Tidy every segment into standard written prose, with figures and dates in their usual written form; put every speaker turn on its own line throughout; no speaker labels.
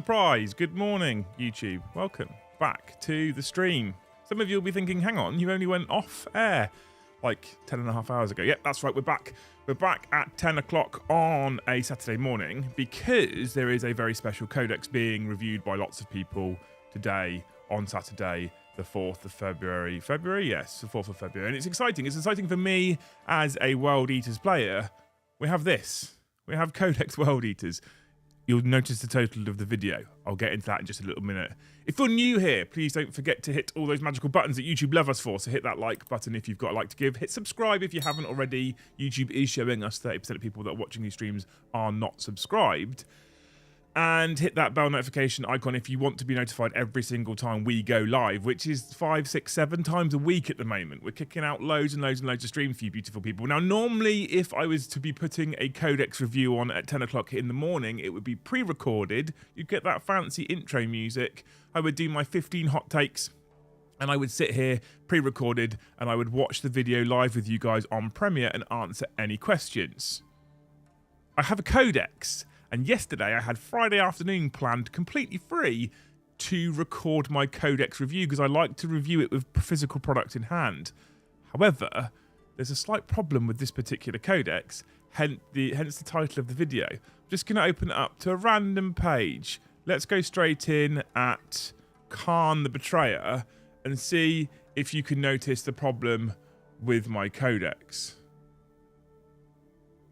surprise. Good morning, YouTube. Welcome back to the stream. Some of you will be thinking, hang on, you only went off air like 10.5 hours ago. Yep, that's right, we're back. We're back at 10 o'clock on a Saturday morning because there is a very special codex being reviewed by lots of people today on Saturday, the 4th of February. February? Yes, the 4th of February. And it's exciting. It's exciting for me as a World Eaters player. We have this. We have Codex World Eaters. You'll notice the total of the video. I'll get into that in just a little minute. If you're new here, please don't forget to hit all those magical buttons that YouTube love us for. So hit that like button if you've got a like to give. Hit subscribe if you haven't already. YouTube is showing us 30% of people that are watching these streams are not subscribed. And hit that bell notification icon if you want to be notified every single time we go live, which is 5, 6, 7 times a week at the moment. We're kicking out loads and loads and loads of streams for you beautiful people. Now, normally, if I was to be putting a Codex review on at 10 o'clock in the morning, it would be pre-recorded. You'd get that fancy intro music. I would do my 15 hot takes, and I would sit here pre-recorded, and I would watch the video live with you guys on Premiere and answer any questions. I have a Codex. And yesterday I had Friday afternoon planned completely free to record my Codex review because I like to review it with physical product in hand. However, there's a slight problem with this particular Codex, hence the title of the video. I'm just going to open it up to a random page. Let's go straight in at Khan the Betrayer and see if you can notice the problem with my Codex.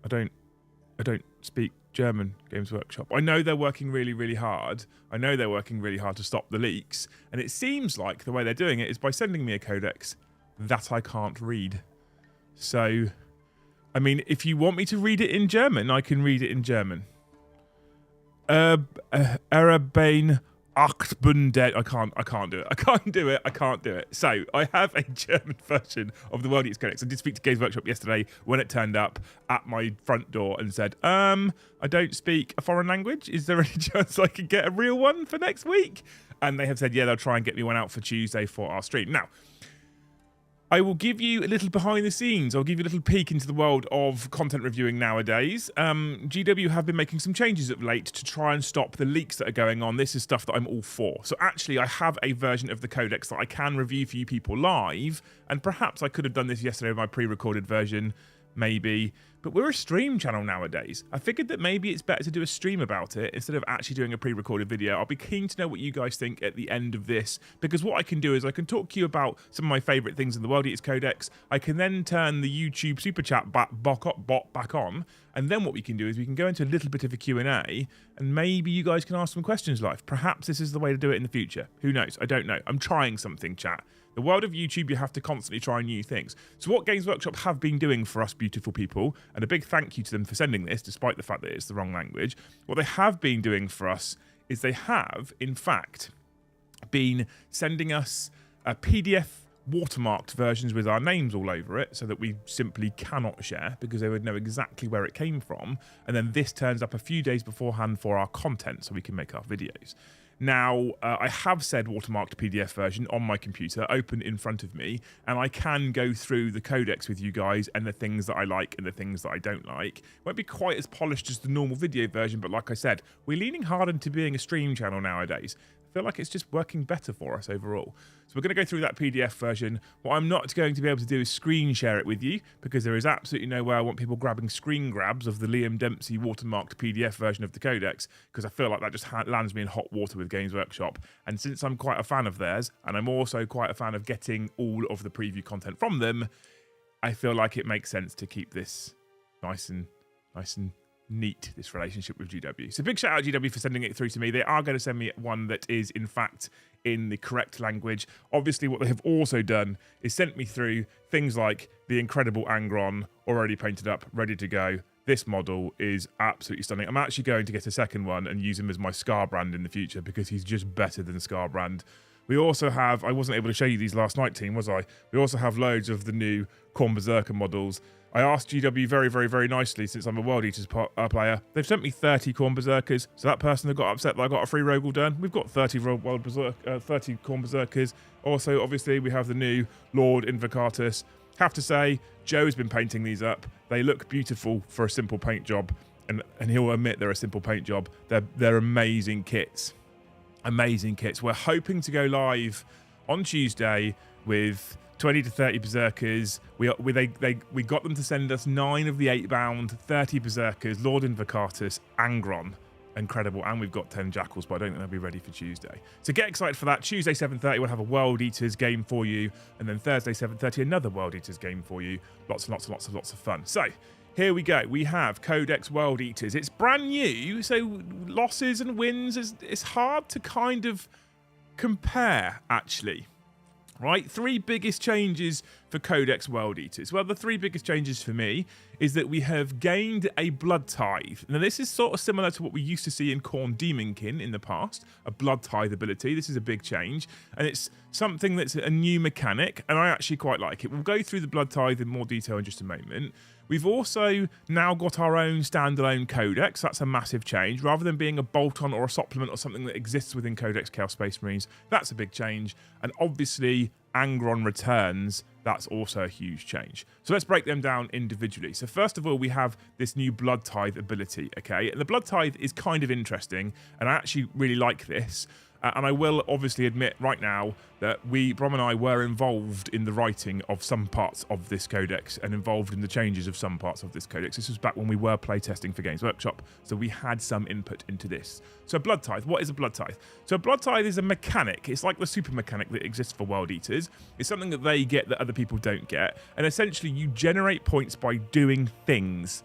I don't speak German, Games Workshop. I know they're working really, really hard. I know they're working really hard to stop the leaks. And it seems like the way they're doing it is by sending me a codex that I can't read. So, I mean, if you want me to read it in German, I can read it in German. Arabane Achtbundet. I can't do it. I can't do it. So I have a German version of the World Eaters Codex. I did speak to Games Workshop yesterday when it turned up at my front door and said, I don't speak a foreign language. Is there any chance I could get a real one for next week? And they have said, yeah, they'll try and get me one out for Tuesday for our stream. Now, I will give you a little behind the scenes. I'll give you a little peek into the world of content reviewing nowadays. GW have been making some changes of late to try and stop the leaks that are going on. This is stuff that I'm all for. So actually, I have a version of the Codex that I can review for you people live. And perhaps I could have done this yesterday with my pre-recorded version, maybe. But we're a stream channel nowadays. I figured that maybe it's better to do a stream about it instead of actually doing a pre-recorded video. I'll be keen to know what you guys think at the end of this, because what I can do is I can talk to you about some of my favourite things in the World Eaters Codex. I can then turn the YouTube Super Chat bot back on, and then what we can do is we can go into a little bit of a Q&A, and maybe you guys can ask some questions live. Perhaps this is the way to do it in the future. Who knows? I don't know. I'm trying something, chat. The world of YouTube, you have to constantly try new things. So what Games Workshop have been doing for us beautiful people, and a big thank you to them for sending this, despite the fact that it's the wrong language, what they have been doing for us is they have, in fact, been sending us PDF watermarked versions with our names all over it so that we simply cannot share because they would know exactly where it came from. And then this turns up a few days beforehand for our content so we can make our videos. Now, I have said watermarked PDF version on my computer, open in front of me, and I can go through the codex with you guys and the things that I like and the things that I don't like. It won't be quite as polished as the normal video version, but like I said, we're leaning hard into being a stream channel nowadays. I feel like it's just working better for us overall. So we're going to go through that PDF version. What I'm not going to be able to do is screen share it with you because there is absolutely no way I want people grabbing screen grabs of the Liam Dempsey watermarked PDF version of the Codex because I feel like that just lands me in hot water with Games Workshop. And since I'm quite a fan of theirs, and I'm also quite a fan of getting all of the preview content from them, I feel like it makes sense to keep this nice and neat, this relationship with GW. So big shout out GW for sending it through to me. They are going to send me one that is in fact in the correct language. Obviously what they have also done is sent me through things like the incredible Angron already painted up, ready to go. This model is absolutely stunning. I'm actually going to get a second one and use him as my Scarbrand in the future because he's just better than Scarbrand. We also have, I wasn't able to show you these last night, team, was I? We also have loads of the new Khorne Berserker models. I asked GW very, very, very nicely, since I'm a World Eaters player. They've sent me 30 Khorne Berserkers. So that person that got upset that I got a free Rogel done, we've got 30 Khorne Berserkers. Also, obviously, we have the new Lord Invocatus. Have to say, Joe's been painting these up. They look beautiful for a simple paint job. And he'll admit they're a simple paint job. They're amazing kits. amazing kits. We're hoping to go live on Tuesday with 20 to 30 Berserkers. We got them to send us 9 of the 8-bound, 30 Berserkers, Lord Invocatus, Angron. Incredible. And we've got 10 Jackals, but I don't think they'll be ready for Tuesday. So get excited for that. Tuesday 7:30 we'll have a World Eaters game for you, and then Thursday 7:30 another World Eaters game for you. Lots and lots of fun. So here we go. We have Codex World Eaters. It's brand new, so losses and wins it's hard to kind of compare, actually. Right, 3 biggest changes for Codex World Eaters. Well, the 3 biggest changes for me is that we have gained a Blood Tithe. Now, this is sort of similar to what we used to see in Khorne Demonkin in the past, a Blood Tithe ability. This is a big change, and it's something that's a new mechanic, and I actually quite like it. We'll go through the Blood Tithe in more detail in just a moment. We've also now got our own standalone codex. That's a massive change. Rather than being a bolt-on or a supplement or something that exists within Codex Chaos Space Marines, that's a big change. And obviously, Angron returns. That's also a huge change. So let's break them down individually. So first of all, we have this new Blood Tithe ability, okay? And the Blood Tithe is kind of interesting, and I actually really like this. And I will obviously admit right now that Brom and I were involved in the writing of some parts of this codex and involved in the changes of some parts of this codex. This was back when we were playtesting for Games Workshop, so we had some input into this. So Blood Tithe, what is a Blood Tithe? So a Blood Tithe is a mechanic. It's like the super mechanic that exists for World Eaters. It's something that they get that other people don't get. And essentially you generate points by doing things,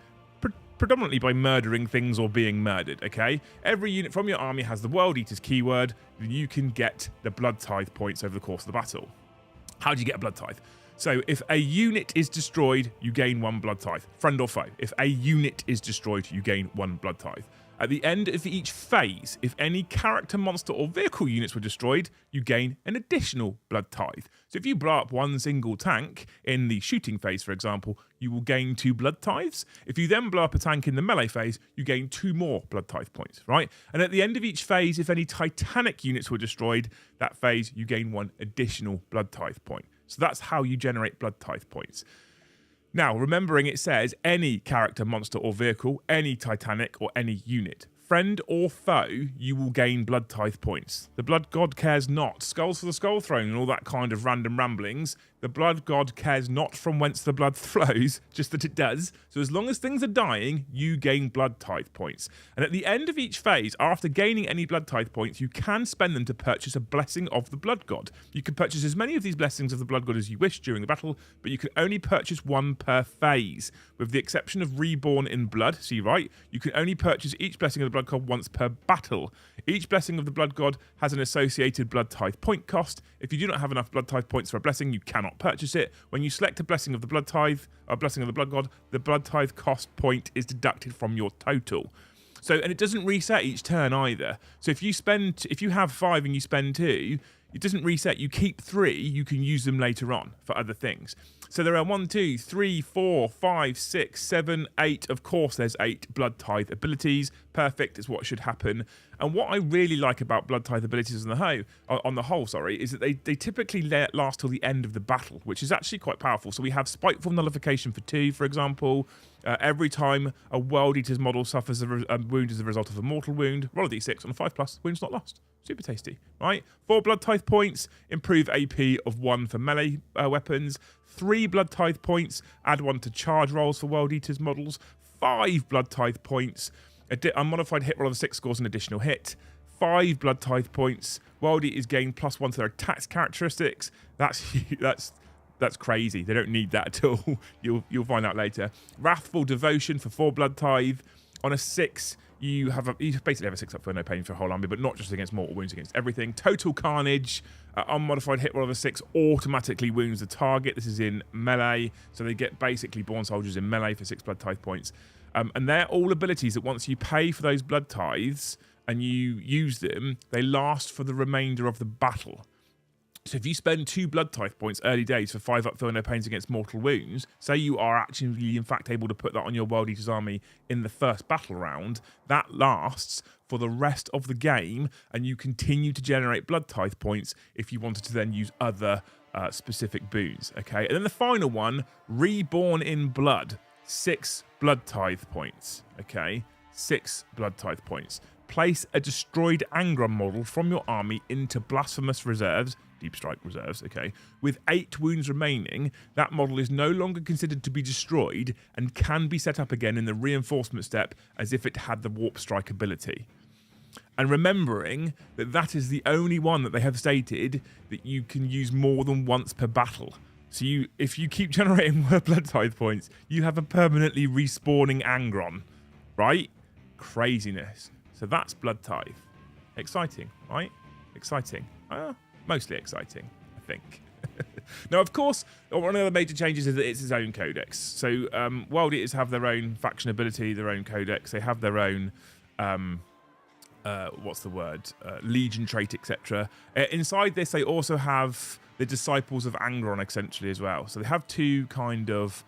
predominantly by murdering things or being murdered, okay? Every unit from your army has the World Eaters keyword. You can get the Blood Tithe points over the course of the battle. How do you get a Blood Tithe? So if a unit is destroyed, you gain 1 Blood Tithe. Friend or foe. If a unit is destroyed, you gain 1 Blood Tithe. At the end of each phase, if any character, monster, or vehicle units were destroyed, you gain an additional Blood Tithe. So if you blow up 1 single tank in the shooting phase, for example, you will gain 2 Blood Tithes. If you then blow up a tank in the melee phase, you gain 2 more Blood Tithe points, right? And at the end of each phase, if any Titanic units were destroyed, that phase, you gain 1 additional Blood Tithe point. So that's how you generate Blood Tithe points. Now, remembering it says any character, monster, or vehicle, any Titanic, or any unit. Friend or foe, you will gain Blood Tithe points. The Blood God cares not. Skulls for the Skull Throne and all that kind of random ramblings. The Blood God cares not from whence the blood flows, just that it does. So as long as things are dying, you gain Blood Tithe points. And at the end of each phase, after gaining any Blood Tithe points, you can spend them to purchase a Blessing of the Blood God. You can purchase as many of these Blessings of the Blood God as you wish during the battle, but you can only purchase 1 per phase. With the exception of Reborn in Blood, see right, you can only purchase each Blessing of the Blood God once per battle. Each Blessing of the Blood God has an associated Blood Tithe point cost. If you do not have enough Blood Tithe points for a blessing, you cannot purchase it. When you select a Blessing of the Blood Tithe, or Blessing of the Blood God, the Blood Tithe cost point is deducted from your total. So, and it doesn't reset each turn either. So if you have 5 and you spend 2, it doesn't reset. You keep 3, you can use them later on for other things. So there are 1, 2, 3, 4, 5, 6, 7, 8. Of course, there's 8 Blood Tithe abilities. Perfect is what should happen. And what I really like about Blood Tithe abilities on the whole, is that they typically last till the end of the battle, which is actually quite powerful. So we have Spiteful Nullification for 2, for example. Every time a World Eaters model suffers a wound as a result of a mortal wound, roll a d6 on a 5+, wounds not lost. Super tasty, right? 4 Blood Tithe points, improve AP of 1 for melee weapons. 3 Blood Tithe points, add 1 to charge rolls for World Eaters models. 5 Blood Tithe points, unmodified hit roll of 6 scores an additional hit. 5 Blood Tithe points, World Eaters gain +1 to their attacks characteristics. That's crazy. They don't need that at all. You'll find out later. Wrathful Devotion for 4 Blood Tithe. On a 6, you basically have a 6 up for no pain for a whole army, but not just against mortal wounds, against everything. Total Carnage, unmodified hit roll of a 6 automatically wounds the target. This is in melee, so they get basically Born Soldiers in melee for 6 Blood Tithe points. And they're all abilities that once you pay for those Blood Tithes and you use them, they last for the remainder of the battle. So if you spend 2 Blood Tithe points early days for 5 up for no pains against mortal wounds, say you are actually in fact able to put that on your World Eaters army in the first battle round, that lasts for the rest of the game, and you continue to generate Blood Tithe points if you wanted to then use other specific boons, okay? And then the final one, Reborn in Blood, 6 Blood Tithe points, okay? 6 Blood Tithe points. place a destroyed Angron model from your army into blasphemous reserves, deep strike reserves, okay, with 8 wounds remaining, that model is no longer considered to be destroyed and can be set up again in the reinforcement step as if it had the warp strike ability. And remembering that that is the only one that they have stated that you can use more than once per battle. So if you keep generating more blood tithe points, you have a permanently respawning Angron, right? Craziness. So that's blood tithe. Exciting, right? Exciting. Mostly exciting, I think. Now, of course, one of the major changes is that it's its own codex. So World Eaters have their own faction ability, their own codex. They have their own... Legion trait, etc. Inside this, they also have the Disciples of Angron, essentially, as well. So they have 2 kind of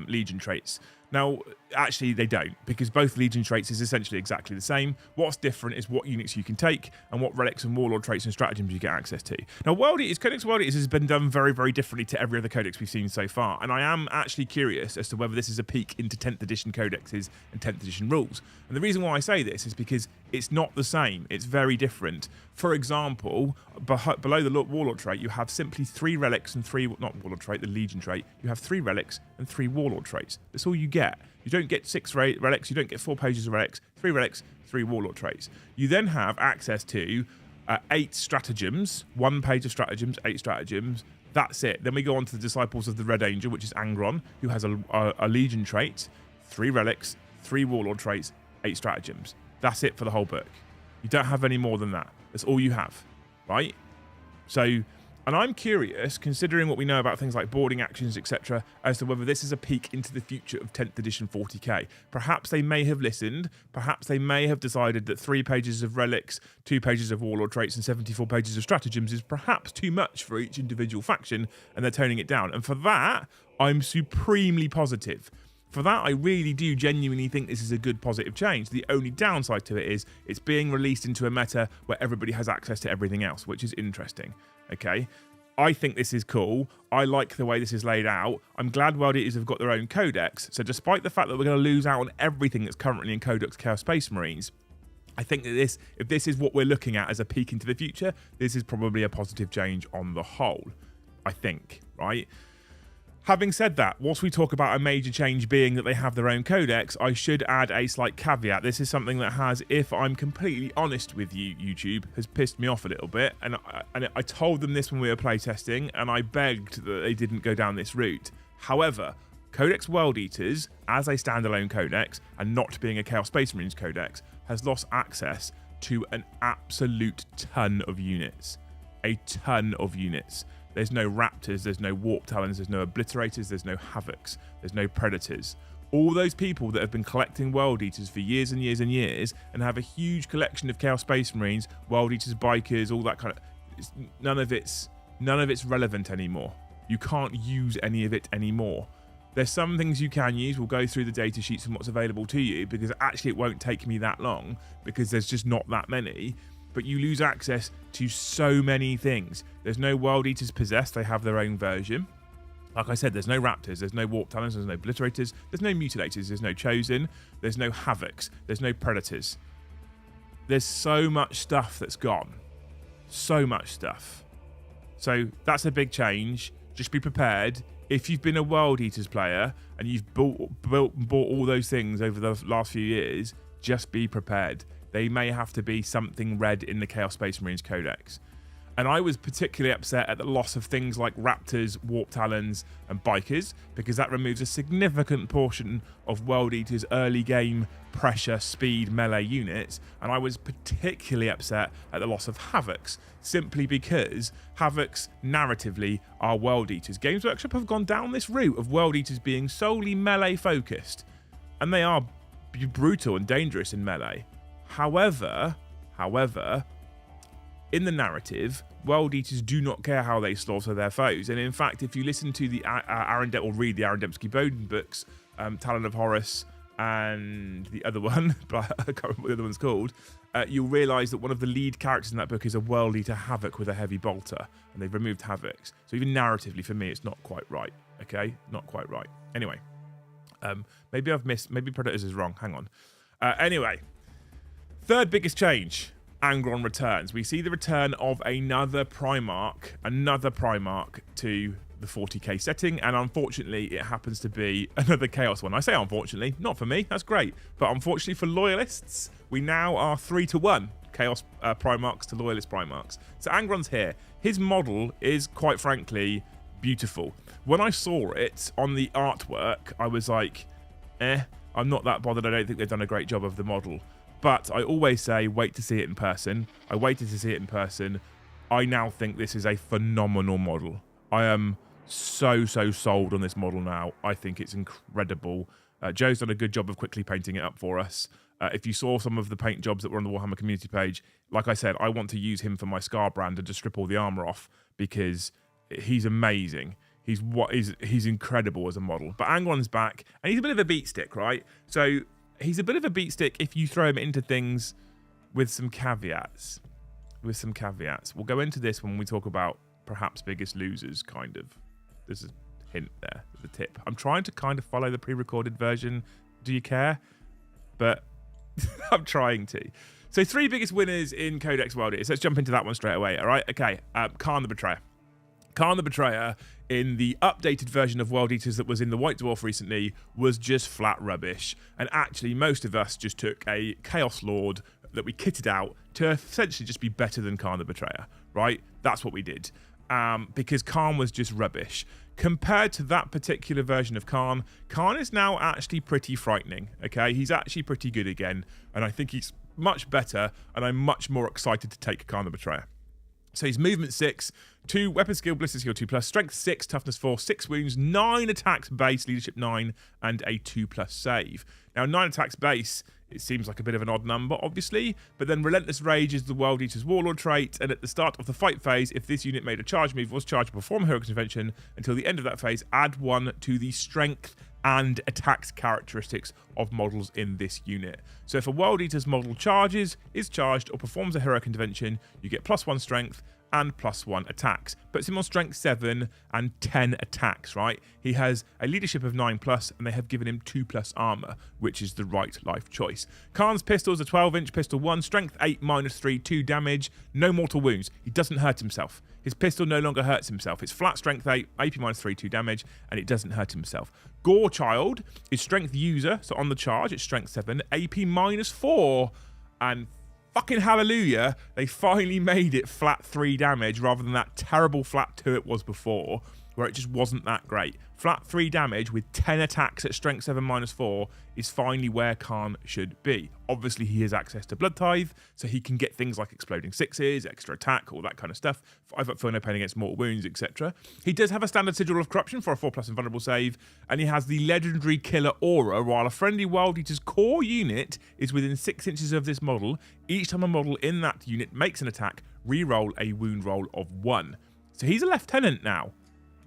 Legion traits. Now, actually, they don't, because both Legion traits is essentially exactly the same. What's different is what units you can take and what relics and warlord traits and stratagems you get access to. Now, Codex World Eaters has been done very, very differently to every other codex we've seen so far, and I am actually curious as to whether this is a peek into 10th edition codexes and 10th edition rules. And the reason why I say this is because it's not the same. It's very different. For example, below the warlord trait, you have simply 3 relics and 3, not warlord trait, the Legion trait, you have 3 relics and 3 warlord traits. That's all you get. You don't get 6 relics, you don't get 4 pages of relics, 3 relics, 3 warlord traits. You then have access to 8 stratagems, 1 page of stratagems, 8 stratagems. That's it. Then we go on to the Disciples of the Red Angel, which is Angron, who has a Legion trait, 3 relics, 3 warlord traits, 8 stratagems. That's it for the whole book. You don't have any more than that. That's all you have, right? So, and I'm curious, considering what we know about things like boarding actions, etc., as to whether this is a peek into the future of 10th edition 40k. Perhaps they may have listened. Perhaps they may have decided that 3 pages of relics, 2 pages of warlord traits, and 74 pages of stratagems is perhaps too much for each individual faction, and they're toning it down. And for that, I'm supremely positive. For that, I really do genuinely think this is a good positive change. The only downside to it is it's being released into a meta where everybody has access to everything else, which is interesting. Okay, I think this is cool. I like the way this is laid out. I'm glad World Eaters have got their own codex. So despite the fact that we're going to lose out on everything that's currently in Codex Chaos Space Marines, I think that if this is what we're looking at as a peek into the future, this is probably a positive change on the whole, I think, right? Having said that, whilst we talk about a major change being that they have their own codex, I should add a slight caveat. This is something that has, if I'm completely honest with you, YouTube, has pissed me off a little bit. And I told them this when we were playtesting, and I begged that they didn't go down this route. However, Codex World Eaters, as a standalone codex, and not being a Chaos Space Marines codex, has lost access to an absolute ton of units. A ton of units. There's no Raptors, there's no Warp Talons, there's no Obliterators, there's no Havocs, there's no Predators. All those people that have been collecting World Eaters for years and years and years and have a huge collection of Chaos Space Marines, World Eaters, Bikers, all that kind of... None of it's relevant anymore. You can't use any of it anymore. There's some things you can use. We'll go through the data sheets and what's available to you, because actually it won't take me that long because there's just not that many. But you lose access to so many things. There's no World Eaters Possessed, they have their own version. Like I said, there's no Raptors, there's no Warp Talons, there's no Obliterators, there's no Mutilators, there's no Chosen, there's no Havocs, there's no Predators. There's so much stuff that's gone. So much stuff. So that's a big change. Just be prepared. If you've been a World Eaters player and you've bought all those things over the last few years, just be prepared. They may have to be something red in the Chaos Space Marines Codex. And I was particularly upset at the loss of things like Raptors, Warp Talons, and Bikers, because that removes a significant portion of World Eaters' early game pressure, speed, melee units. And I was particularly upset at the loss of Havocs, simply because Havocs, narratively, are World Eaters. Games Workshop have gone down this route of World Eaters being solely melee focused. And they are brutal and dangerous in melee. However, in the narrative, World Eaters do not care how they slaughter their foes. And in fact, if you listen to the or read the Aaron Dempsey Bowden books, Talon of Horus and the other one, but I can't remember what the other one's called, you'll realise that one of the lead characters in that book is a World Eater Havoc with a heavy bolter, and they've removed Havocs. So even narratively, for me, it's not quite right. Okay? Not quite right. Anyway, maybe Predators is wrong. Hang on. Anyway, Third biggest change, Angron returns. We see the return of another Primarch to the 40k setting, and unfortunately it happens to be another Chaos one. I say unfortunately, not for me, that's great, but unfortunately for Loyalists, we now are 3-1 Chaos Primarchs to Loyalist Primarchs. So Angron's here. His model is, quite frankly, beautiful. When I saw it on the artwork, I was like, I'm not that bothered. I don't think they've done a great job of the model. But I always say, wait to see it in person. I waited to see it in person. I now think this is a phenomenal model. I am so sold on this model now. I think it's incredible. Joe's done a good job of quickly painting it up for us. If you saw some of the paint jobs that were on the Warhammer community page, like I said, I want to use him for my Scar brand and just strip all the armor off because he's amazing. He's incredible as a model. But Angron's back, and he's a bit of a beat stick, right? So he's a bit of a beat stick if you throw him into things with some caveats. We'll go into this when we talk about perhaps biggest losers, kind of. There's a hint there, the tip. I'm trying to kind of follow the pre-recorded version. Do you care? But I'm trying to. So 3 biggest winners in Codex World Eaters. Let's jump into that one straight away, all right? Okay, Kharn the Betrayer. Kharn the Betrayer, in the updated version of World Eaters that was in the White Dwarf recently, was just flat rubbish. And actually, most of us just took a Chaos Lord that we kitted out to essentially just be better than Kharn the Betrayer, right? That's what we did. Because Kharn was just rubbish. Compared to that particular version of Kharn, Kharn is now actually pretty frightening, okay? He's actually pretty good again, and I think he's much better, and I'm much more excited to take Kharn the Betrayer. So he's movement 6, 2 weapon skill, ballistic skill 2+, strength 6, toughness 4, 6 wounds, 9 attacks base, leadership 9, and a 2+ save. Now 9 attacks base, it seems like a bit of an odd number, obviously, but then Relentless Rage is the World Eater's Warlord trait, and at the start of the fight phase, if this unit made a charge move, was charged, perform heroic intervention, until the end of that phase, add 1 to the strength and attacks characteristics of models in this unit. So if a World Eater's model charges, is charged, or performs a heroic intervention, you get +1 strength and +1 attacks. Puts him on strength 7 and 10 attacks, right? He has a leadership of 9+, and they have given him 2+ armor, which is the right life choice. Kharn's pistol is a 12-inch pistol 1, strength 8, -3, 2 damage, no mortal wounds. He doesn't hurt himself. His pistol no longer hurts himself. It's flat strength 8, AP -3, 2 damage, and it doesn't hurt himself. Gorechild is strength user, so on the charge it's strength 7, AP -4, and fucking hallelujah, they finally made it flat 3 damage rather than that terrible flat 2 it was before, where it just wasn't that great. Flat 3 damage with 10 attacks at strength 7 -4 is finally where Kharn should be. Obviously, he has access to Blood Tithe, so he can get things like exploding 6s, extra attack, all that kind of stuff. 5 up, feel no pain against mortal wounds, etc. He does have a standard Sigil of Corruption for a 4+ invulnerable save, and he has the legendary Killer Aura. While a friendly World Eater's core unit is within 6 inches of this model, each time a model in that unit makes an attack, re-roll a wound roll of 1. So he's a lieutenant now,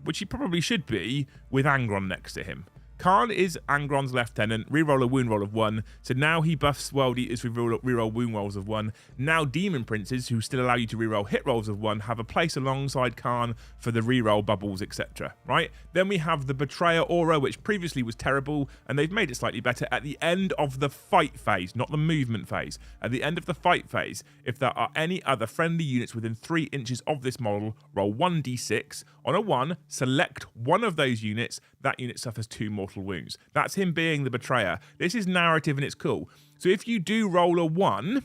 which he probably should be with Angron next to him. Kharn is Angron's lieutenant, reroll a wound roll of 1, so now he buffs World Eaters with reroll wound rolls of 1. Now Demon Princes, who still allow you to reroll hit rolls of 1, have a place alongside Kharn for the reroll bubbles, etc. Right? Then we have the Betrayer Aura, which previously was terrible, and they've made it slightly better at the end of the fight phase, not the movement phase. At the end of the fight phase, if there are any other friendly units within 3 inches of this model, roll 1d6. On a 1, select one of those units. That unit suffers 2 mortal wounds. That's him being the Betrayer. This is narrative and it's cool. So if you do roll a 1,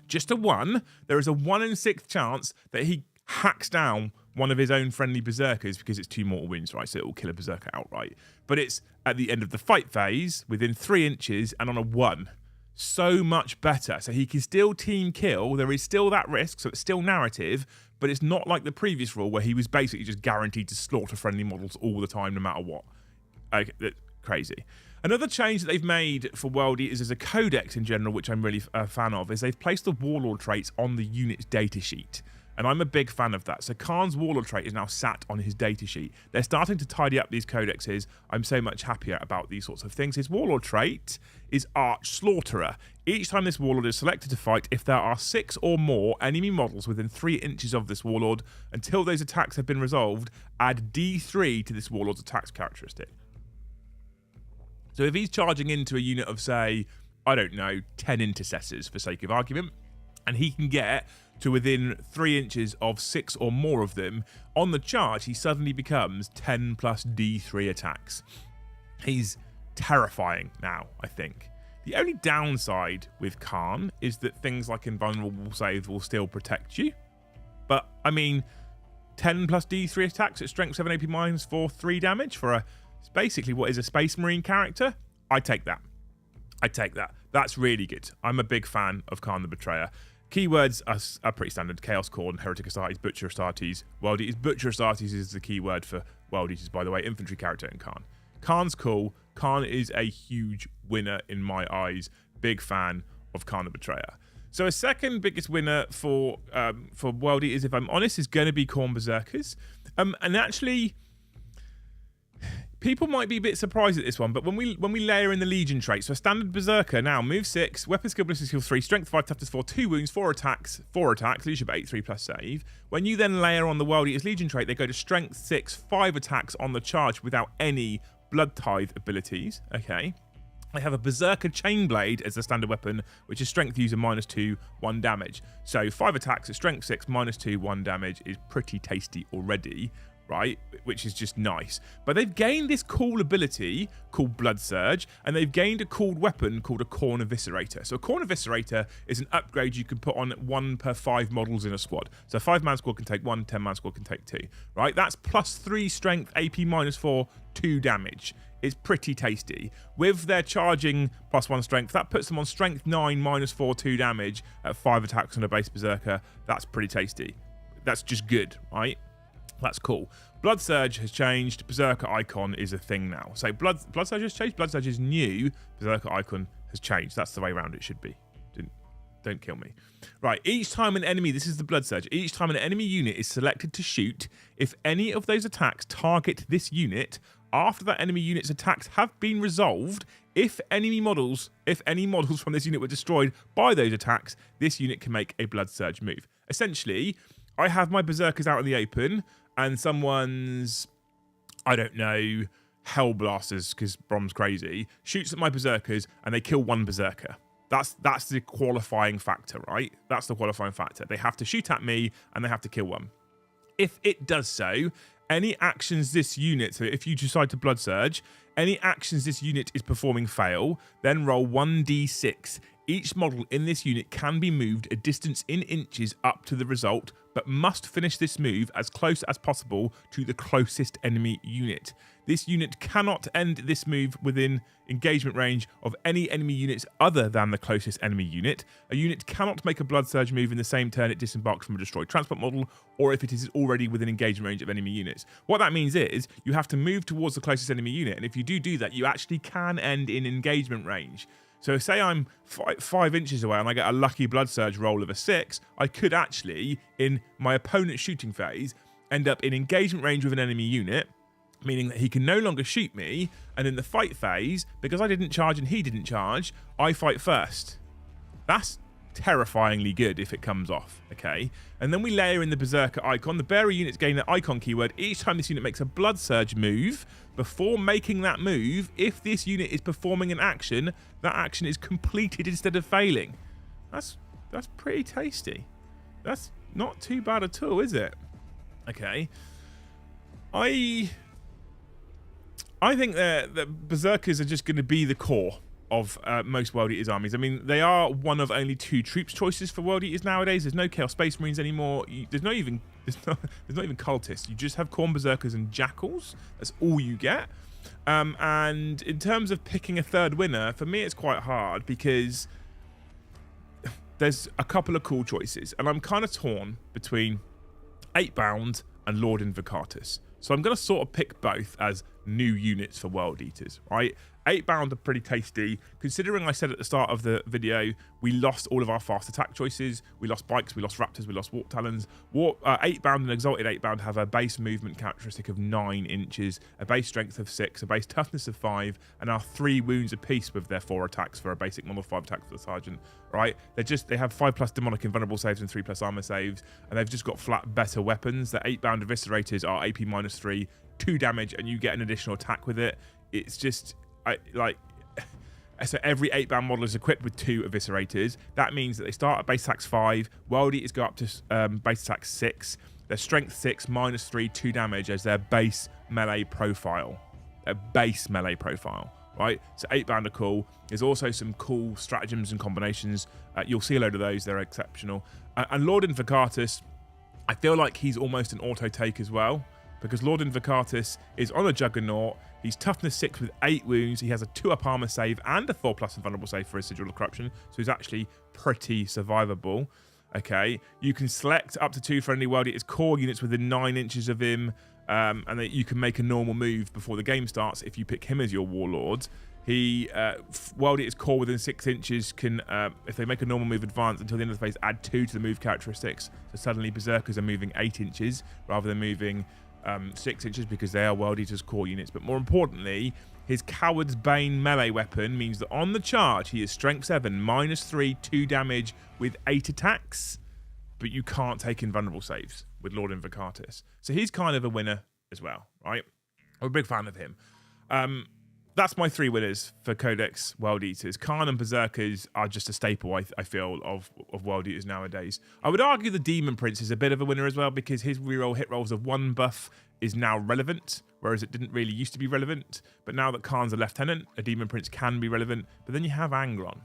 just a 1, there is a 1 in 6 chance that he hacks down one of his own friendly Berserkers because it's 2 mortal wounds, right? So it will kill a Berserker outright. But it's at the end of the fight phase, within 3 inches, and on a 1. So much better. So he can still team kill. There is still that risk, so it's still narrative, but it's not like the previous rule where he was basically just guaranteed to slaughter friendly models all the time, no matter what. Okay, that's crazy. Another change that they've made for World Eaters as a codex in general, which I'm really a fan of, is they've placed the Warlord traits on the unit's datasheet. And I'm a big fan of that. So Kharn's Warlord trait is now sat on his datasheet. They're starting to tidy up these codexes. I'm so much happier about these sorts of things. His Warlord trait is Arch Slaughterer. Each time this Warlord is selected to fight, if there are 6 or more enemy models within 3 inches of this Warlord, until those attacks have been resolved, add D3 to this Warlord's attacks characteristic. So if he's charging into a unit of, say, I don't know, 10 intercessors for sake of argument, and he can get to within 3 inches of 6 or more of them, on the charge, he suddenly becomes 10 plus D3 attacks. He's terrifying now, I think. The only downside with Khan is that things like invulnerable saves will still protect you. But, I mean, 10 plus D3 attacks at strength 7 AP minus for 3 damage for basically what is a Space Marine character. I take that. That's really good. I'm a big fan of Khan the Betrayer. Keywords are pretty standard. Chaos Corn, Heretic Astartes, Butcher Astartes, World Eaters. Butcher Astartes is the key word for World Eaters, by the way. Infantry character in Khan. Khan's cool. Khan is a huge winner in my eyes. Big fan of Khan the Betrayer. So a second biggest winner for World Eaters, if I'm honest, is going to be Khorne Berserkers. And actually, people might be a bit surprised at this one, but when we layer in the Legion trait, so a standard Berserker now, move 6, weapon skill ballistic skill 3, strength 5, toughness 4, 2 wounds, 4 attacks, leadership 8, 3 plus save. When you then layer on the World Eaters Legion trait, they go to strength 6, 5 attacks on the charge without any blood tithe abilities. Okay. They have a Berserker Chainblade as the standard weapon, which is strength user -2, 1 damage. So 5 attacks at strength 6, -2, 1 damage is pretty tasty already, right? Which is just nice. But they've gained this cool ability called Blood Surge, and they've gained a cool weapon called a Khorne Eviscerator. So a Khorne Eviscerator is an upgrade you can put on 1 per 5 models in a squad. So a 5-man squad can take 1, 10-man squad can take 2, right? That's +3 strength, AP -4, 2 damage. It's pretty tasty. With their charging +1 strength, that puts them on strength 9, -4, 2 damage at 5 attacks on a base Berserker. That's pretty tasty. That's just good, right? That's cool. Blood Surge has changed. Berserker icon is a thing now. So Blood Surge has changed. Blood Surge is new. Berserker icon has changed. That's the way around it should be. Don't kill me. Right. Each time an enemy, this is the Blood Surge. Each time an enemy unit is selected to shoot, if any of those attacks target this unit, after that enemy unit's attacks have been resolved, if any models from this unit were destroyed by those attacks, this unit can make a Blood Surge move. Essentially, I have my Berserkers out in the open, and someone's, I don't know, Hellblasters, because Brom's crazy, shoots at my Berserkers, and they kill 1 Berserker. That's the qualifying factor, right? That's the qualifying factor. They have to shoot at me, and they have to kill 1. If it does so, any actions this unit, so if you decide to Blood Surge, any actions this unit is performing fail, then roll 1d6. Each model in this unit can be moved a distance in inches up to the result, but must finish this move as close as possible to the closest enemy unit. This unit cannot end this move within engagement range of any enemy units other than the closest enemy unit. A unit cannot make a Blood Surge move in the same turn it disembarks from a destroyed transport model, or if it is already within engagement range of enemy units. What that means is you have to move towards the closest enemy unit, and if you do that, you actually can end in engagement range. So say I'm 5 inches away and I get a lucky Blood Surge roll of a 6, I could actually, in my opponent's shooting phase, end up in engagement range with an enemy unit, meaning that he can no longer shoot me, and in the fight phase, because I didn't charge and he didn't charge, I fight first. That's terrifyingly good if it comes off, okay? And then we layer in the Berserker icon. The bearer units gain the icon keyword each time this unit makes a Blood Surge move. Before making that move, if this unit is performing an action, that action is completed instead of failing. That's pretty tasty. That's not too bad at all, is it? Okay. I think that Berserkers are just going to be the core of most World Eaters armies. I mean, they are one of only 2 troops choices for World Eaters nowadays. There's no Chaos Space Marines anymore. There's not even cultists. You just have Khorne Berserkers and Jackals. That's all you get. And in terms of picking a third winner, for me it's quite hard because there's a couple of cool choices, and I'm kind of torn between Eightbound and Lord Invocatus. So I'm going to sort of pick both as new units for World Eaters, right? Eightbound are pretty tasty. Considering I said at the start of the video, we lost all of our fast attack choices. We lost Bikes, we lost Raptors, we lost Warp Talons. Eightbound and Exalted Eightbound have a base movement characteristic of 9 inches, a base strength of 6, a base toughness of 5, and are 3 wounds apiece with their 4 attacks for a basic model, 5 attacks for the Sergeant, right? They have 5+ demonic invulnerable saves and 3+ armor saves, and they've just got flat better weapons. The Eightbound Eviscerators are AP -3, 2 damage, and you get an additional attack with it. It's just... So every 8-bound model is equipped with 2 Eviscerators. That means that they start at base attacks 5. World Eaters go up to base attacks 6. Their strength 6, -3, 2 damage as their base melee profile. Their base melee profile, right? So 8-bound are cool. There's also some cool stratagems and combinations. You'll see a load of those. They're exceptional. And Lord Invocatus, I feel like he's almost an auto take as well, because Lord Invocatus is on a Juggernaut. He's toughness 6 with 8 wounds. He has a 2-up armor save and a 4+ invulnerable save for his Sigil of Corruption, so he's actually pretty survivable. Okay, you can select up to 2 friendly World Eaters core units within 9 inches of him, and that you can make a normal move before the game starts if you pick him as your Warlord. He World Eaters core within 6 inches can, if they make a normal move advance until the end of the phase, add 2 to the move characteristics. So suddenly Berserkers are moving 8 inches rather than moving 6 inches, because they are World Eaters core units. But more importantly, his Coward's Bane melee weapon means that on the charge he is strength 7, -3, 2 damage with 8 attacks, but you can't take invulnerable saves with Lord Invocatus. So he's kind of a winner as well, right? I'm a big fan of him. That's my 3 winners for Codex World Eaters. Khan and Berserkers are just a staple, I feel, of World Eaters nowadays. I would argue the Demon Prince is a bit of a winner as well, because his reroll hit rolls of 1 buff is now relevant, whereas it didn't really used to be relevant. But now that Khan's a lieutenant, a Demon Prince can be relevant. But then you have Angron.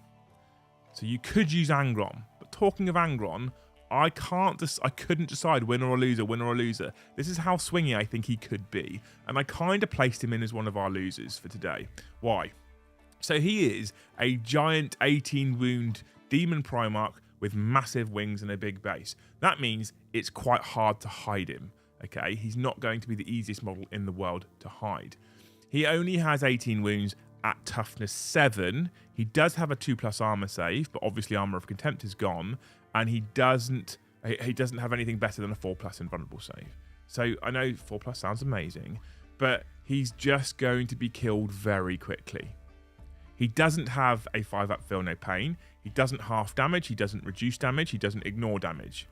So you could use Angron. But talking of Angron, I couldn't decide winner or loser. This is how swingy I think he could be. And I kind of placed him in as one of our losers for today. Why? So he is a giant 18 wound demon Primarch with massive wings and a big base. That means it's quite hard to hide him. Okay, he's not going to be the easiest model in the world to hide. He only has 18 wounds at toughness 7. He does have a 2+ armor save, but obviously Armor of Contempt is gone. And he doesn't have anything better than a 4+ invulnerable save. So I know 4+ sounds amazing, but he's just going to be killed very quickly. He doesn't have a 5-up Feel No Pain. He doesn't half damage. He doesn't reduce damage. He doesn't ignore damage.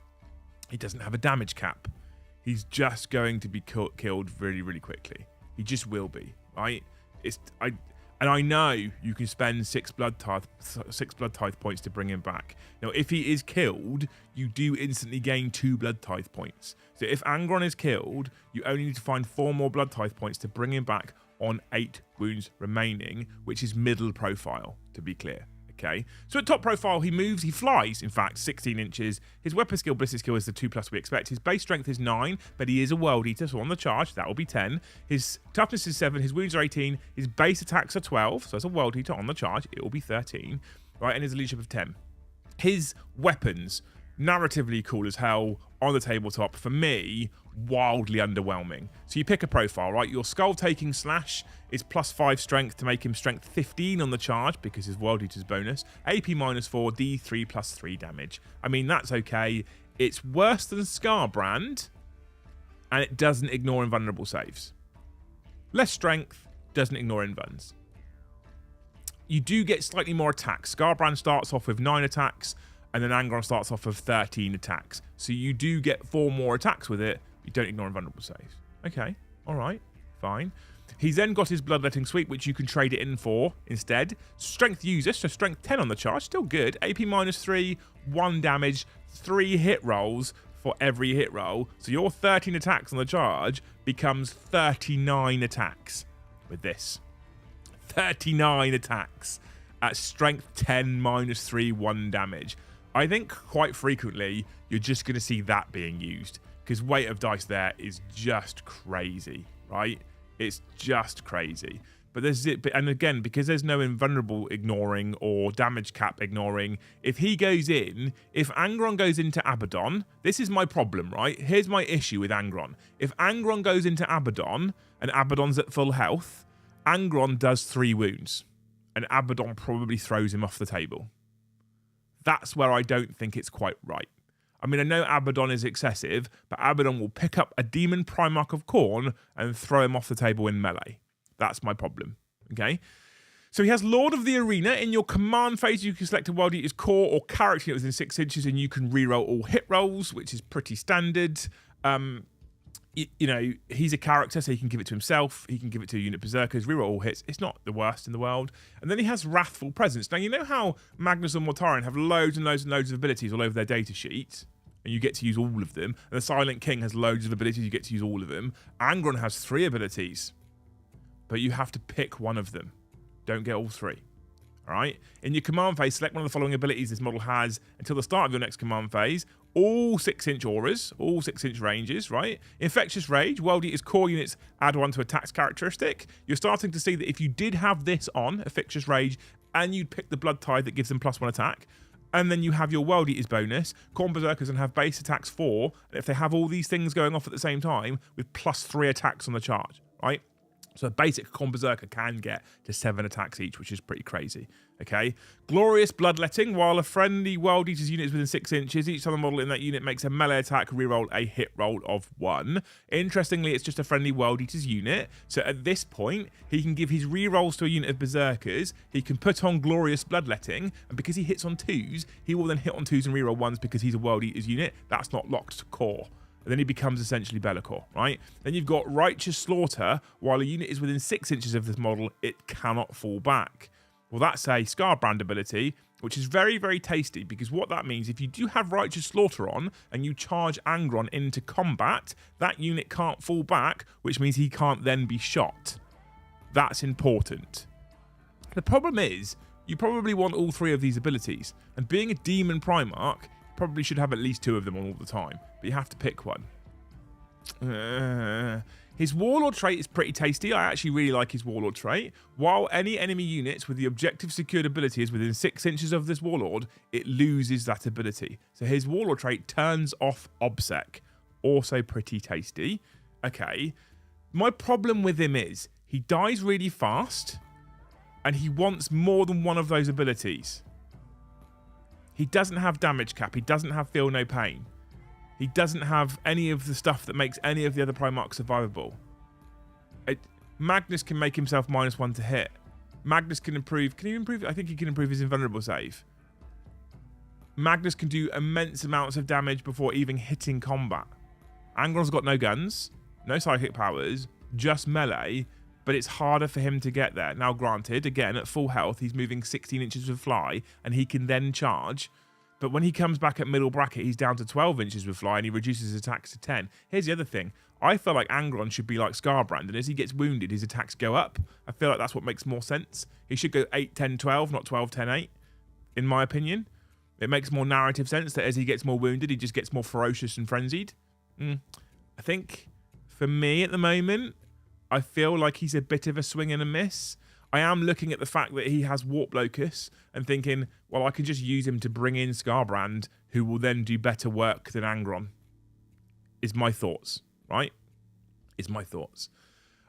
He doesn't have a damage cap. He's just going to be killed really, really quickly. He just will be, right? And I know you can spend 6 blood tithe points to bring him back. Now, if he is killed, you do instantly gain 2 blood tithe points. So if Angron is killed, you only need to find 4 more blood tithe points to bring him back on 8 wounds remaining, which is middle profile, to be clear. Okay, so at top profile, he flies, in fact, 16 inches. His weapon skill, ballistic skill, is the 2+ we expect. His base strength is 9, but he is a World Eater, so on the charge, that will be 10. His toughness is 7, his wounds are 18, his base attacks are 12, so as a World Eater on the charge, it will be 13, right, and his leadership of 10. His weapons, narratively cool as hell, on the tabletop, for me, wildly underwhelming. So you pick a profile, right? Your Skull Taking Slash is +5 strength to make him strength 15 on the charge, because his World Eater's bonus. AP -4, D3 +3 damage. I mean, that's okay. It's worse than Scarbrand, and it doesn't ignore invulnerable saves. Less strength, doesn't ignore invuns. You do get slightly more attacks. Scarbrand starts off with 9 attacks, and then Angron starts off with 13 attacks. So you do get 4 more attacks with it. You don't ignore invulnerable saves. Okay, all right, fine. He's then got his Bloodletting Sweep, which you can trade it in for instead. Strength user, so strength 10 on the charge, still good. AP -3, 1 damage, 3 hit rolls for every hit roll. So your 13 attacks on the charge becomes 39 attacks with this. 39 attacks at strength 10 -3, 1 damage. I think quite frequently you're just going to see that being used, because weight of dice there is just crazy, right? It's just crazy. But and again, because there's no invulnerable ignoring or damage cap ignoring, if Angron goes into Abaddon, this is my problem, right? Here's my issue with Angron. If Angron goes into Abaddon and Abaddon's at full health, Angron does 3 wounds, and Abaddon probably throws him off the table. That's where I don't think it's quite right. I mean, I know Abaddon is excessive, but Abaddon will pick up a Demon Primarch of Khorne and throw him off the table in melee. That's my problem, okay? So he has Lord of the Arena. In your command phase, you can select a World Eater's core or character unit within 6 inches, and you can reroll all hit rolls, which is pretty standard. you know, he's a character, so he can give it to himself. He can give it to a unit Berserkers, reroll all hits. It's not the worst in the world. And then he has Wrathful Presence. Now, you know how Magnus and Mortarion have loads and loads and loads of abilities all over their data sheet, and you get to use all of them. And the Silent King has loads of abilities, you get to use all of them. Angron has 3 abilities, but you have to pick one of them. Don't get all 3. All right? In your command phase, select one of the following abilities this model has until the start of your next command phase. All 6-inch auras, all 6-inch ranges, right? Infectious Rage, World Eater's core units add 1 to attacks characteristic. You're starting to see that if you did have this on, Infectious Rage, and you'd pick the Blood Tithe that gives them +1 attack, and then you have your World Eater's bonus, Khorne Berserkers and have base attacks 4, and if they have all these things going off at the same time, with +3 attacks on the charge, right? So a basic Khorne Berserker can get to 7 attacks each, which is pretty crazy. Okay. Glorious Bloodletting. While a friendly World Eater's unit is within 6 inches, each other model in that unit makes a melee attack, reroll a hit roll of 1. Interestingly, it's just a friendly World Eater's unit. So at this point, he can give his rerolls to a unit of Berserkers. He can put on Glorious Bloodletting, and because he hits on 2s, he will then hit on 2s and reroll 1s because he's a World Eater's unit. That's not locked to core. And then he becomes essentially Be'lakor, right? Then you've got Righteous Slaughter. While a unit is within 6 inches of this model, it cannot fall back. Well, that's a Scarbrand ability, which is very, very tasty, because what that means, if you do have Righteous Slaughter on and you charge Angron into combat, that unit can't fall back, which means he can't then be shot. That's important. The problem is, you probably want all 3 of these abilities, and being a Demon Primarch, probably should have at least 2 of them on all the time, but you have to pick one. His Warlord trait is pretty tasty. I actually really like his Warlord trait. While any enemy units with the objective secured ability is within 6 inches of this Warlord, it loses that ability. So his Warlord trait turns off Obsec. Also pretty tasty. Okay. My problem with him is he dies really fast, and he wants more than one of those abilities. He doesn't have damage cap. He doesn't have feel no pain. He doesn't have any of the stuff that makes any of the other Primarchs survivable. Magnus can make himself -1 to hit. Magnus can improve... Can he improve? I think he can improve his invulnerable save. Magnus can do immense amounts of damage before even hitting combat. Angron's got no guns, no psychic powers, just melee, but it's harder for him to get there. Now, granted, again, at full health, he's moving 16 inches with fly, and he can then charge. But when he comes back at middle bracket, he's down to 12 inches with fly, and he reduces his attacks to 10. Here's the other thing. I feel like Angron should be like Scarbrand, and as he gets wounded, his attacks go up. I feel like that's what makes more sense. He should go 8, 10, 12, not 12, 10, 8, in my opinion. It makes more narrative sense that as he gets more wounded, he just gets more ferocious and frenzied. I think, for me at the moment, I feel like he's a bit of a swing and a miss. I am looking at the fact that he has Warp Locus and thinking, well, I can just use him to bring in Scarbrand, who will then do better work than Angron. Is my thoughts, right? Is my thoughts.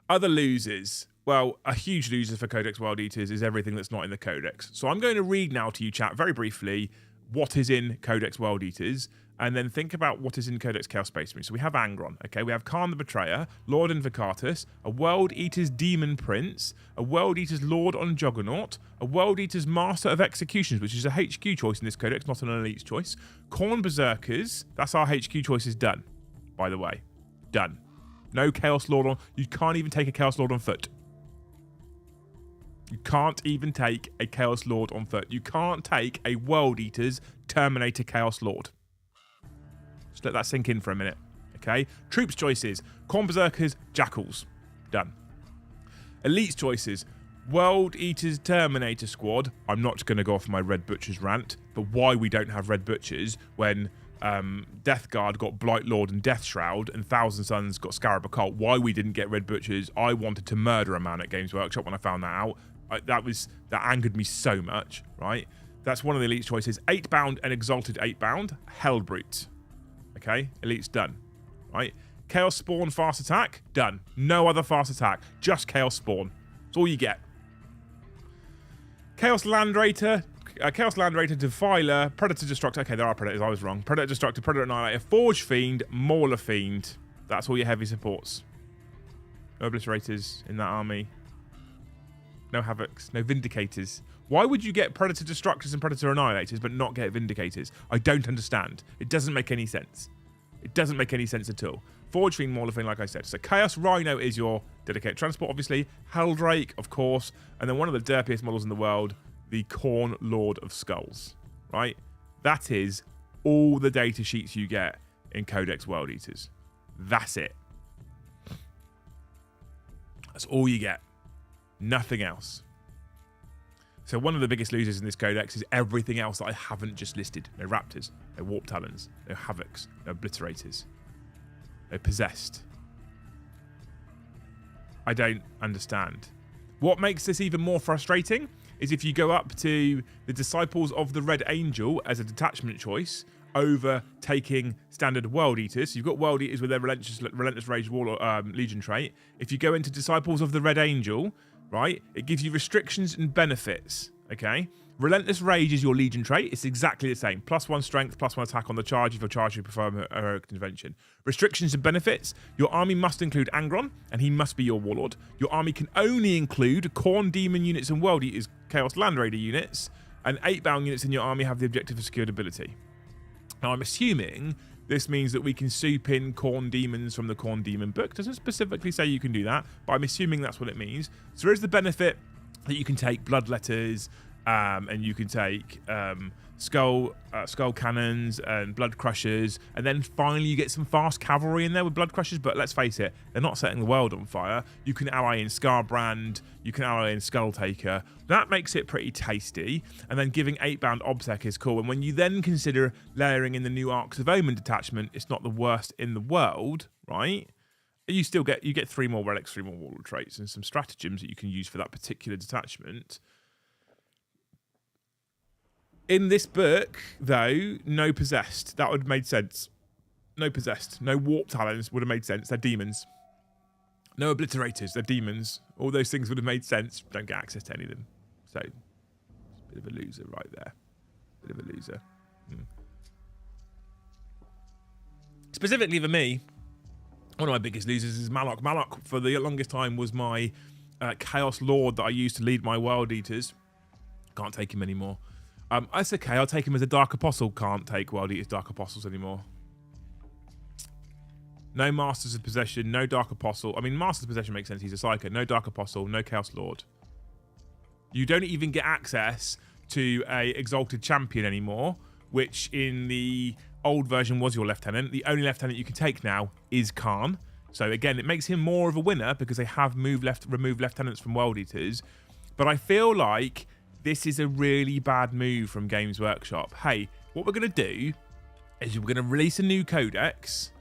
Other losers. Well, a huge loser for Codex World Eaters is everything that's not in the Codex. So I'm going to read now to you, chat, very briefly, what is in Codex World Eaters, and then think about what is in Codex Chaos Space Marine. So we have Angron, okay? We have Khan the Betrayer, Lord Invocatus, a World Eater's Demon Prince, a World Eater's Lord on Juggernaut, a World Eater's Master of Executions, which is a HQ choice in this Codex, not an Elite's choice. Khorne Berserkers, that's our HQ choices done, by the way. Done. No Chaos Lord on... You can't even take a Chaos Lord on foot. You can't even take a Chaos Lord on foot. You can't take a World Eater's Terminator Chaos Lord. Just let that sink in for a minute. Okay? Troops choices. Khorne Berserkers, Jackals. Done. Elites choices. World Eater's Terminator Squad. I'm not going to go off my Red Butchers rant, but why we don't have Red Butchers when Death Guard got Blight Lord and Death Shroud and Thousand Suns got Scarab Occult. Why we didn't get Red Butchers. I wanted to murder a man at Games Workshop when I found that out. That angered me so much, right? That's one of the Elite's choices. Eightbound and Exalted Eightbound. Hellbrute. Okay? Elite's done. Right? Chaos Spawn Fast Attack. Done. No other fast attack. Just Chaos Spawn. That's all you get. Chaos Land Raider. Chaos Land Raider, Defiler, Predator Destructor. Okay, there are Predators. I was wrong. Predator Destructor, Predator Annihilator, Forge Fiend, Mauler Fiend. That's all your heavy supports. No Obliterators in that army. No Havocs. No Vindicators. Why would you get Predator Destructors and Predator Annihilators but not get Vindicators? I don't understand. It doesn't make any sense. It doesn't make any sense at all. Forge Fiend, Mauler Fiend, like I said. So Chaos Rhino is your dedicated transport, obviously. Helldrake, of course. And then one of the derpiest models in the world, the Khorne Lord of Skulls, right? That is all the data sheets you get in Codex World Eaters. That's it. That's all you get. Nothing else. So one of the biggest losers in this codex is everything else that I haven't just listed. No Raptors, no Warp Talons, no Havocs, no Obliterators, no Possessed. I don't understand. What makes this even more frustrating is if you go up to the Disciples of the Red Angel as a detachment choice over taking standard World Eaters. So you've got World Eaters with their Relentless Rage Legion trait. If you go into Disciples of the Red Angel, right, it gives you restrictions and benefits, okay? Relentless Rage is your Legion trait. It's exactly the same. +1 strength, +1 attack on the charge if you're charged with perform a heroic intervention. Restrictions and benefits. Your army must include Angron, and he must be your Warlord. Your army can only include Khorne Demon units and World Eaters, Chaos Land Raider units, and 8-bound units in your army have the objective of secured ability. Now, I'm assuming this means that we can soup in Khorne Demons from the Khorne Demon book. It doesn't specifically say you can do that, but I'm assuming that's what it means. So there is the benefit that you can take Bloodletters, and you can take skull cannons and blood crushers, and then finally you get some fast cavalry in there with blood crushers. But let's face it, they're not setting the world on fire. You can ally in Scarbrand, you can ally in Skulltaker. That makes it pretty tasty. And then giving 8-bound Obsec is cool. And when you then consider layering in the new Arcs of Omen detachment, it's not the worst in the world, right? You still get 3 more relics, 3 more warlord traits, and some stratagems that you can use for that particular detachment. In this book, though, no Possessed. That would have made sense. No Possessed. No Warp Talons would have made sense. They're demons. No Obliterators. They're demons. All those things would have made sense. Don't get access to any of them. So, bit of a loser right there. Bit of a loser. Specifically for me, one of my biggest losers is Malok. Malok, for the longest time, was my Chaos Lord that I used to lead my World Eaters. Can't take him anymore. That's okay. I'll take him as a Dark Apostle. Can't take World Eaters Dark Apostles anymore. No Masters of Possession. No Dark Apostle. I mean, Masters of Possession makes sense. He's a Psycho. No Dark Apostle. No Chaos Lord. You don't even get access to a Exalted Champion anymore, which in the old version was your Lieutenant. The only Lieutenant you can take now is Khan. So again, it makes him more of a winner because they have removed Lieutenants from World Eaters. But I feel like this is a really bad move from Games Workshop. Hey, what we're going to do is we're going to release a new codex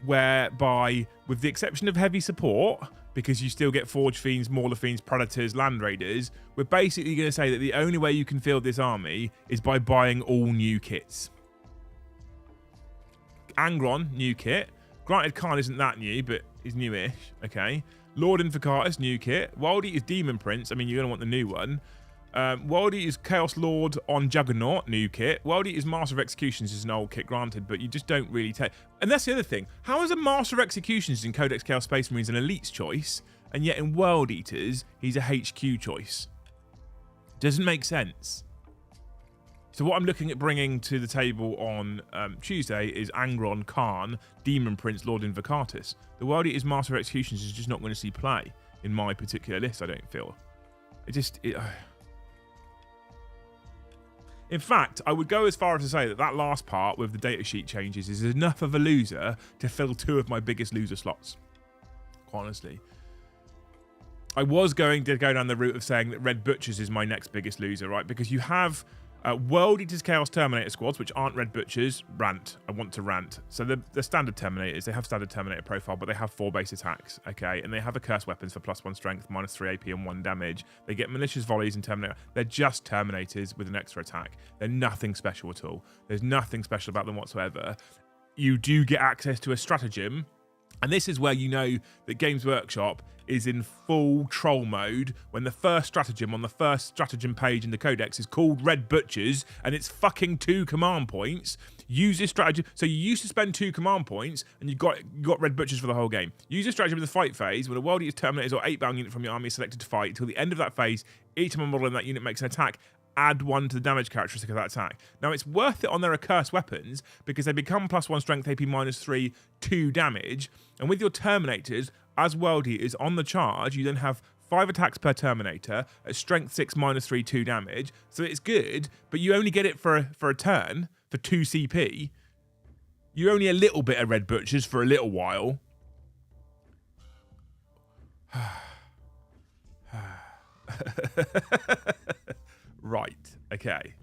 whereby, with the exception of heavy support, because you still get Forge Fiends, Mauler Fiends, Predators, Land Raiders, we're basically going to say that the only way you can field this army is by buying all new kits. Angron, new kit. Granted, Khan isn't that new, but he's newish, okay. Lord Invocatus, new kit. World Eater's Demon Prince, I mean, you're going to want the new one. World Eater's Chaos Lord on Juggernaut, new kit. World Eater's Master of Executions is an old kit, granted, but you just don't really take... And that's the other thing. How is a Master of Executions in Codex Chaos Space Marines an Elite's choice, and yet in World Eaters, he's a HQ choice? Doesn't make sense. So what I'm looking at bringing to the table on Tuesday is Angron, Khan, Demon Prince, Lord Invocatus. The World Eater's Master of Executions is just not going to see play in my particular list, I don't feel. In fact, I would go as far as to say that last part with the datasheet changes is enough of a loser to fill 2 of my biggest loser slots. Quite honestly. I was going to go down the route of saying that Red Butchers is my next biggest loser, right? Because you have World Eaters Chaos Terminator squads, which aren't Red Butchers. Rant. I want to rant. So they're standard Terminators. They have standard Terminator profile, but they have 4 base attacks, okay? And they have a Curse Weapons for +1 strength, -3 AP, and 1 damage. They get Malicious Volleys and Terminator. They're just Terminators with an extra attack. They're nothing special at all. There's nothing special about them whatsoever. You do get access to a stratagem, and this is where you know that Games Workshop is in full troll mode when the first stratagem on the first stratagem page in the codex is called Red Butchers, and it's fucking 2 command points. Use this stratagem. So you used to spend 2 command points and you got Red Butchers for the whole game. Use this stratagem in the fight phase when a World Eater's Terminators or 8-bound unit from your army is selected to fight. Until the end of that phase, each time a model in that unit makes an attack add 1 to the damage characteristic of that attack. Now, it's worth it on their accursed weapons because they become +1 strength, AP -3, 2 damage. And with your Terminators, as World Eaters on the charge, you then have 5 attacks per Terminator at strength 6 -3, 2 damage. So it's good, but you only get it for a turn for 2 CP. You're only a little bit of Red Butchers for a little while. Right, okay.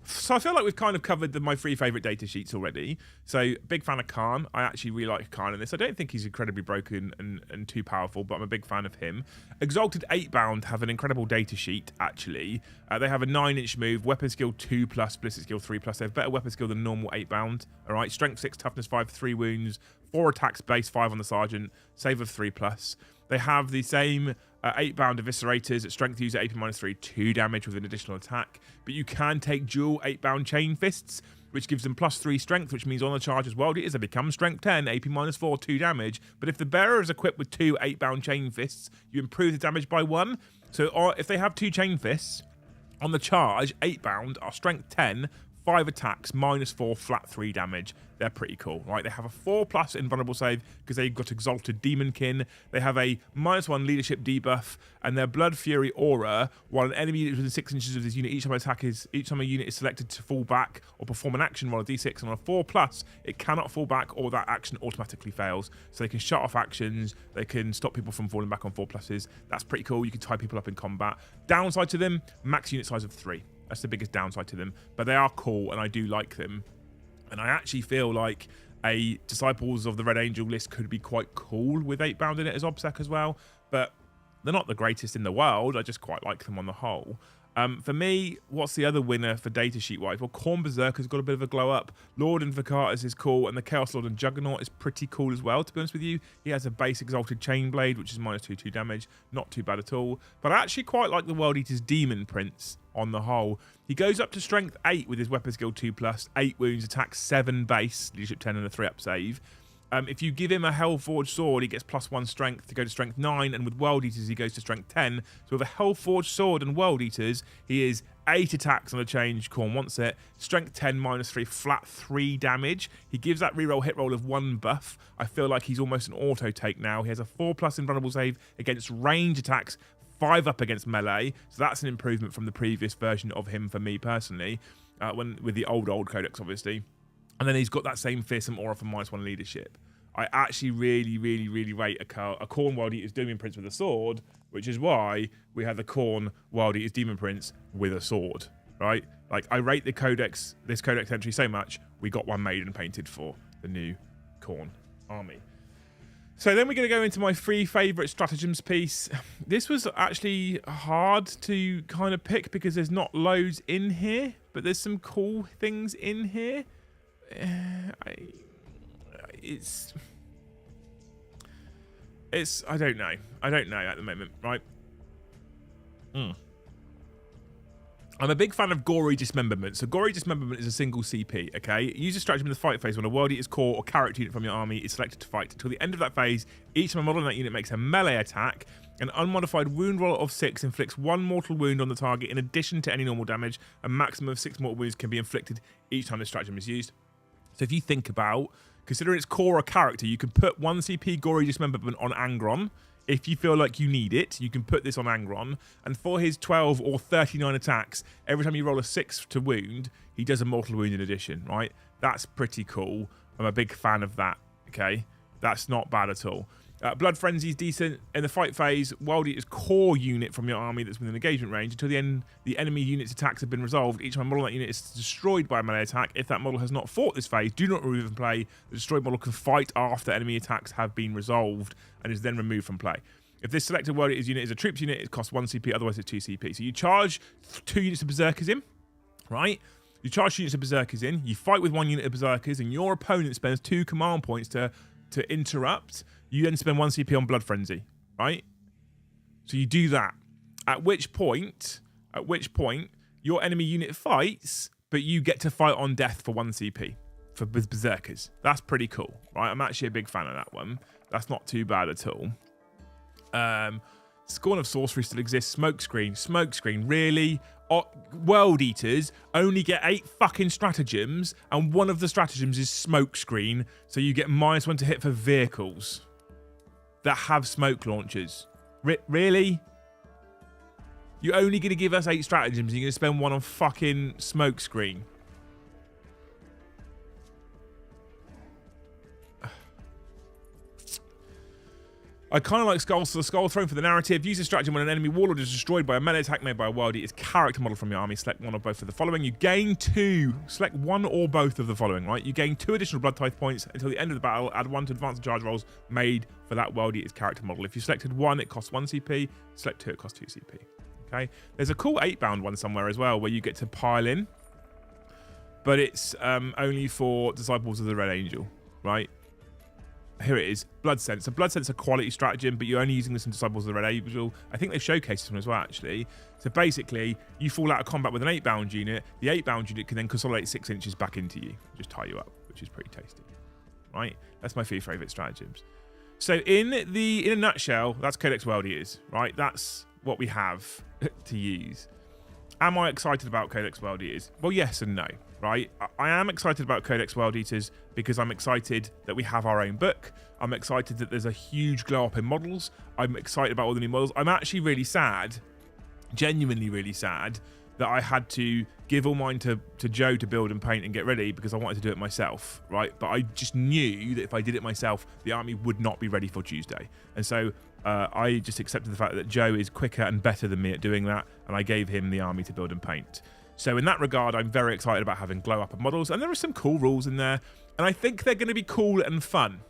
So I feel like we've kind of covered my 3 favourite data sheets already. So big fan of Khan. I actually really like Khan in this. I don't think he's incredibly broken and too powerful, but I'm a big fan of him. Exalted Eightbound have an incredible data sheet, actually. They have a 9-inch move, weapon skill 2+, ballistic skill 3+. They have better weapon skill than normal Eightbound. All right, strength 6, toughness 5, 3 wounds, 4 attacks, base 5 on the sergeant, save of 3+. They have the same 8-bound eviscerators at strength user AP -3, 2 damage with an additional attack. But you can take dual 8-bound chain fists, which gives them +3 strength, which means on the charge as well, it is they become strength 10, AP -4, 2 damage. But if the bearer is equipped with 2 8-bound chain fists, you improve the damage by 1. So if they have 2 chain fists, on the charge, 8-bound are strength 10, 5 attacks, -4, flat 3 damage. They're pretty cool, right? They have a 4+ invulnerable save because they've got Exalted Demonkin. They have a -1 leadership debuff, and their Blood Fury aura. While an enemy unit is within 6 inches of this unit, each time a unit is selected to fall back or perform an action, roll a d6, and on a 4+, it cannot fall back, or that action automatically fails. So they can shut off actions. They can stop people from falling back on 4+s. That's pretty cool. You can tie people up in combat. Downside to them: max unit size of 3. That's the biggest downside to them, but they are cool, and I do like them. And I actually feel like a Disciples of the Red Angel list could be quite cool with 8-bound in it as OBSEC as well, but they're not the greatest in the world. I just quite like them on the whole. For me, what's the other winner for datasheet wise? Well, Khorne Berserker's got a bit of a glow up. Lord Invocatus is cool, and the Chaos Lord and Juggernaut is pretty cool as well, to be honest with you. He has a base Exalted Chain Blade, which is -2 damage. Not too bad at all. But I actually quite like the World Eater's Demon Prince on the whole. He goes up to strength 8 with his weapon skill 2+, 8 wounds, attack 7 base, leadership 10 and a 3-up save. If you give him a Hellforged Sword, he gets +1 strength to go to strength 9, and with World Eaters, he goes to strength 10. So with a Hellforged Sword and World Eaters, he is 8 attacks on a change. Khorne wants it. Strength 10, -3, flat 3 damage. He gives that reroll hit roll of 1 buff. I feel like he's almost an auto take now. He has a 4+ invulnerable save against range attacks, 5 up against melee. So that's an improvement from the previous version of him for me personally, with the old Codex, obviously. And then he's got that same fearsome aura for -1 leadership. I actually really rate a Khorne World Eater's Demon Prince with a sword, which is why we have the Khorne World Eater's Demon Prince with a sword, right? Like, I rate this Codex entry so much, we got one made and painted for the new Khorne army. So then we're going to go into my 3 favourite stratagems piece. This was actually hard to kind of pick because there's not loads in here, but there's some cool things in here. It's I don't know at the moment, right? I'm a big fan of Gory Dismemberment. So Gory Dismemberment is a single CP, okay? Use a stratagem in the fight phase when a World Eater's core or character unit from your army is selected to fight. Until the end of that phase, each time a model in that unit makes a melee attack, an unmodified wound roll of 6 inflicts 1 mortal wound on the target in addition to any normal damage. A maximum of 6 mortal wounds can be inflicted each time this stratagem is used. So if you think about, considering its core or character, you can put 1 CP Gory Dismemberment on Angron. If you feel like you need it, you can put this on Angron. And for his 12 or 39 attacks, every time you roll a 6 to wound, he does a mortal wound in addition, right? That's pretty cool. I'm a big fan of that, okay? That's not bad at all. Blood Frenzy is decent. In the fight phase, World Eater's core unit from your army that's within engagement range, until the end, the enemy unit's attacks have been resolved. Each time a model in that unit is destroyed by a melee attack. If that model has not fought this phase, do not remove it from play. The destroyed model can fight after enemy attacks have been resolved and is then removed from play. If this selected World Eater's unit is a troops unit, it costs 1 CP, otherwise it's 2 CP. So you charge 2 units of Berserkers in, right? You charge 2 units of Berserkers in, you fight with 1 unit of Berserkers, and your opponent spends 2 command points to interrupt. You then spend 1 CP on Blood Frenzy, right? So you do that. At which point, your enemy unit fights, but you get to fight on death for 1 CP for Berserkers. That's pretty cool, right? I'm actually a big fan of that one. That's not too bad at all. Scorn of Sorcery still exists. Smokescreen, really? World Eaters only get 8 fucking stratagems, and one of the stratagems is smokescreen, so you get -1 to hit for vehicles that have smoke launchers. Really? You're only going to give us 8 stratagems, and you're going to spend 1 on fucking smokescreen. I kind of like Skull Throne for the narrative. Use a stratagem when an enemy warlord is destroyed by a melee attack made by a World Eater's character model from your army. Select one or both of the following. You gain 2. Select one or both of the following, right? You gain 2 additional blood tithe points until the end of the battle. Add 1 to advanced charge rolls made for that World Eater's character model. If you selected 1, it costs 1 CP. Select 2, it costs 2 CP. Okay. There's a cool 8-bound one somewhere as well where you get to pile in, but it's only for Disciples of the Red Angel, right? Here it is, Blood Sense. So Blood Sense is a quality stratagem, but you're only using this in Disciples of the Red Angel. I think they showcased this one as well, actually. So basically, you fall out of combat with an 8-bound unit. The 8-bound unit can then consolidate 6 inches back into you, just tie you up, which is pretty tasty, right? That's my 3 favourite stratagems. So in a nutshell, that's Codex World Eaters, right? That's what we have to use. Am I excited about Codex World Eaters? Well, yes and no, right? I am excited about Codex World Eaters because I'm excited that we have our own book. I'm excited that there's a huge glow up in models. I'm excited about all the new models. I'm actually really sad, genuinely really sad, that I had to give all mine to Joe to build and paint and get ready because I wanted to do it myself, right? But I just knew that if I did it myself, the army would not be ready for Tuesday. And so I just accepted the fact that Joe is quicker and better than me at doing that, and I gave him the army to build and paint. So in that regard, I'm very excited about having glow up of models, and there are some cool rules in there, and I think they're going to be cool and fun.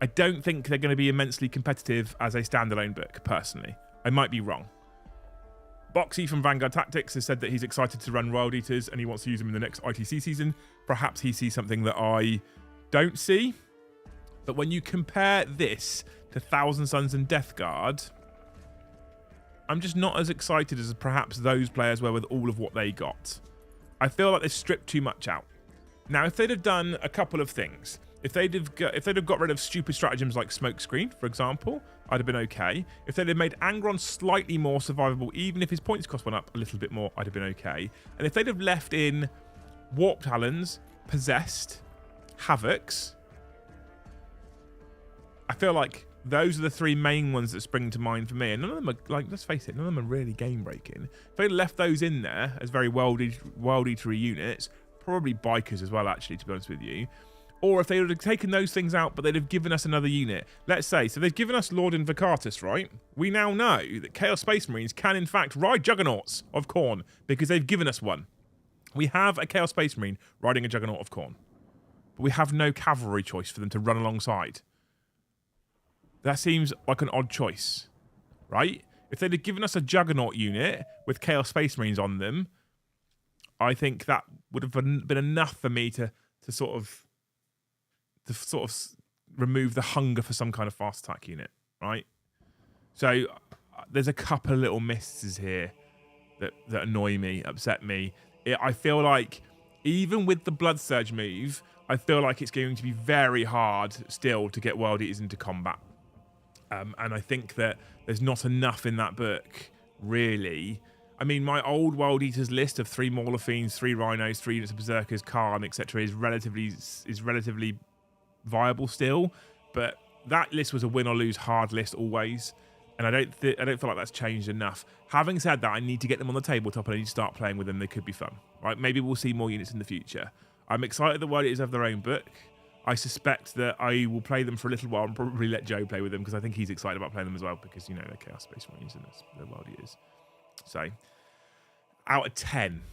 I don't think they're going to be immensely competitive as a standalone book, personally. I might be wrong. Boxy from Vanguard Tactics has said that he's excited to run World Eaters and he wants to use them in the next ITC season. Perhaps he sees something that I don't see. But when you compare this to Thousand Sons and Death Guard, I'm just not as excited as perhaps those players were with all of what they got. I feel like they stripped too much out. Now, if they'd have done a couple of things, if they'd have got rid of stupid stratagems like Smokescreen, for example, I'd have been okay. If they'd have made Angron slightly more survivable, even if his points cost went up a little bit more, I'd have been okay. And if they'd have left in Warp Talons, Possessed, Havocs, I feel like those are the 3 main ones that spring to mind for me. And none of them are, like, let's face it, none of them are really game-breaking. If they'd left those in there as very World Eatery units, probably Bikers as well, actually, to be honest with you. Or if they would have taken those things out, but they'd have given us another unit. Let's say, so they've given us Lord Invocatus, right? We now know that Chaos Space Marines can, in fact, ride Juggernauts of Khorne, because they've given us one. We have a Chaos Space Marine riding a Juggernaut of Khorne. But we have no cavalry choice for them to run alongside. That seems like an odd choice, right? If they'd have given us a Juggernaut unit with Chaos Space Marines on them, I think that would have been enough for me to sort of remove the hunger for some kind of fast attack unit, right? So there's a couple of little misses here that annoy me, upset me. I feel like even with the Blood Surge move, I feel like it's going to be very hard still to get World Eaters into combat. And I think that there's not enough in that book, really. I mean, my old World Eaters list of 3 Mauler Fiends, 3 Rhinos, 3 units of Berserkers, Khan, etc. is relatively viable still, but that list was a win or lose hard list always, and I don't feel like that's changed enough. Having said that, I need to get them on the tabletop and I need to start playing with them. They could be fun, right? Maybe we'll see more units in the future. I'm excited that World Eaters have their own book. I suspect that I will play them for a little while and probably let Joe play with them because I think he's excited about playing them as well because, you know, they're Chaos Space Marines and they're World Eaters. So, out of 10.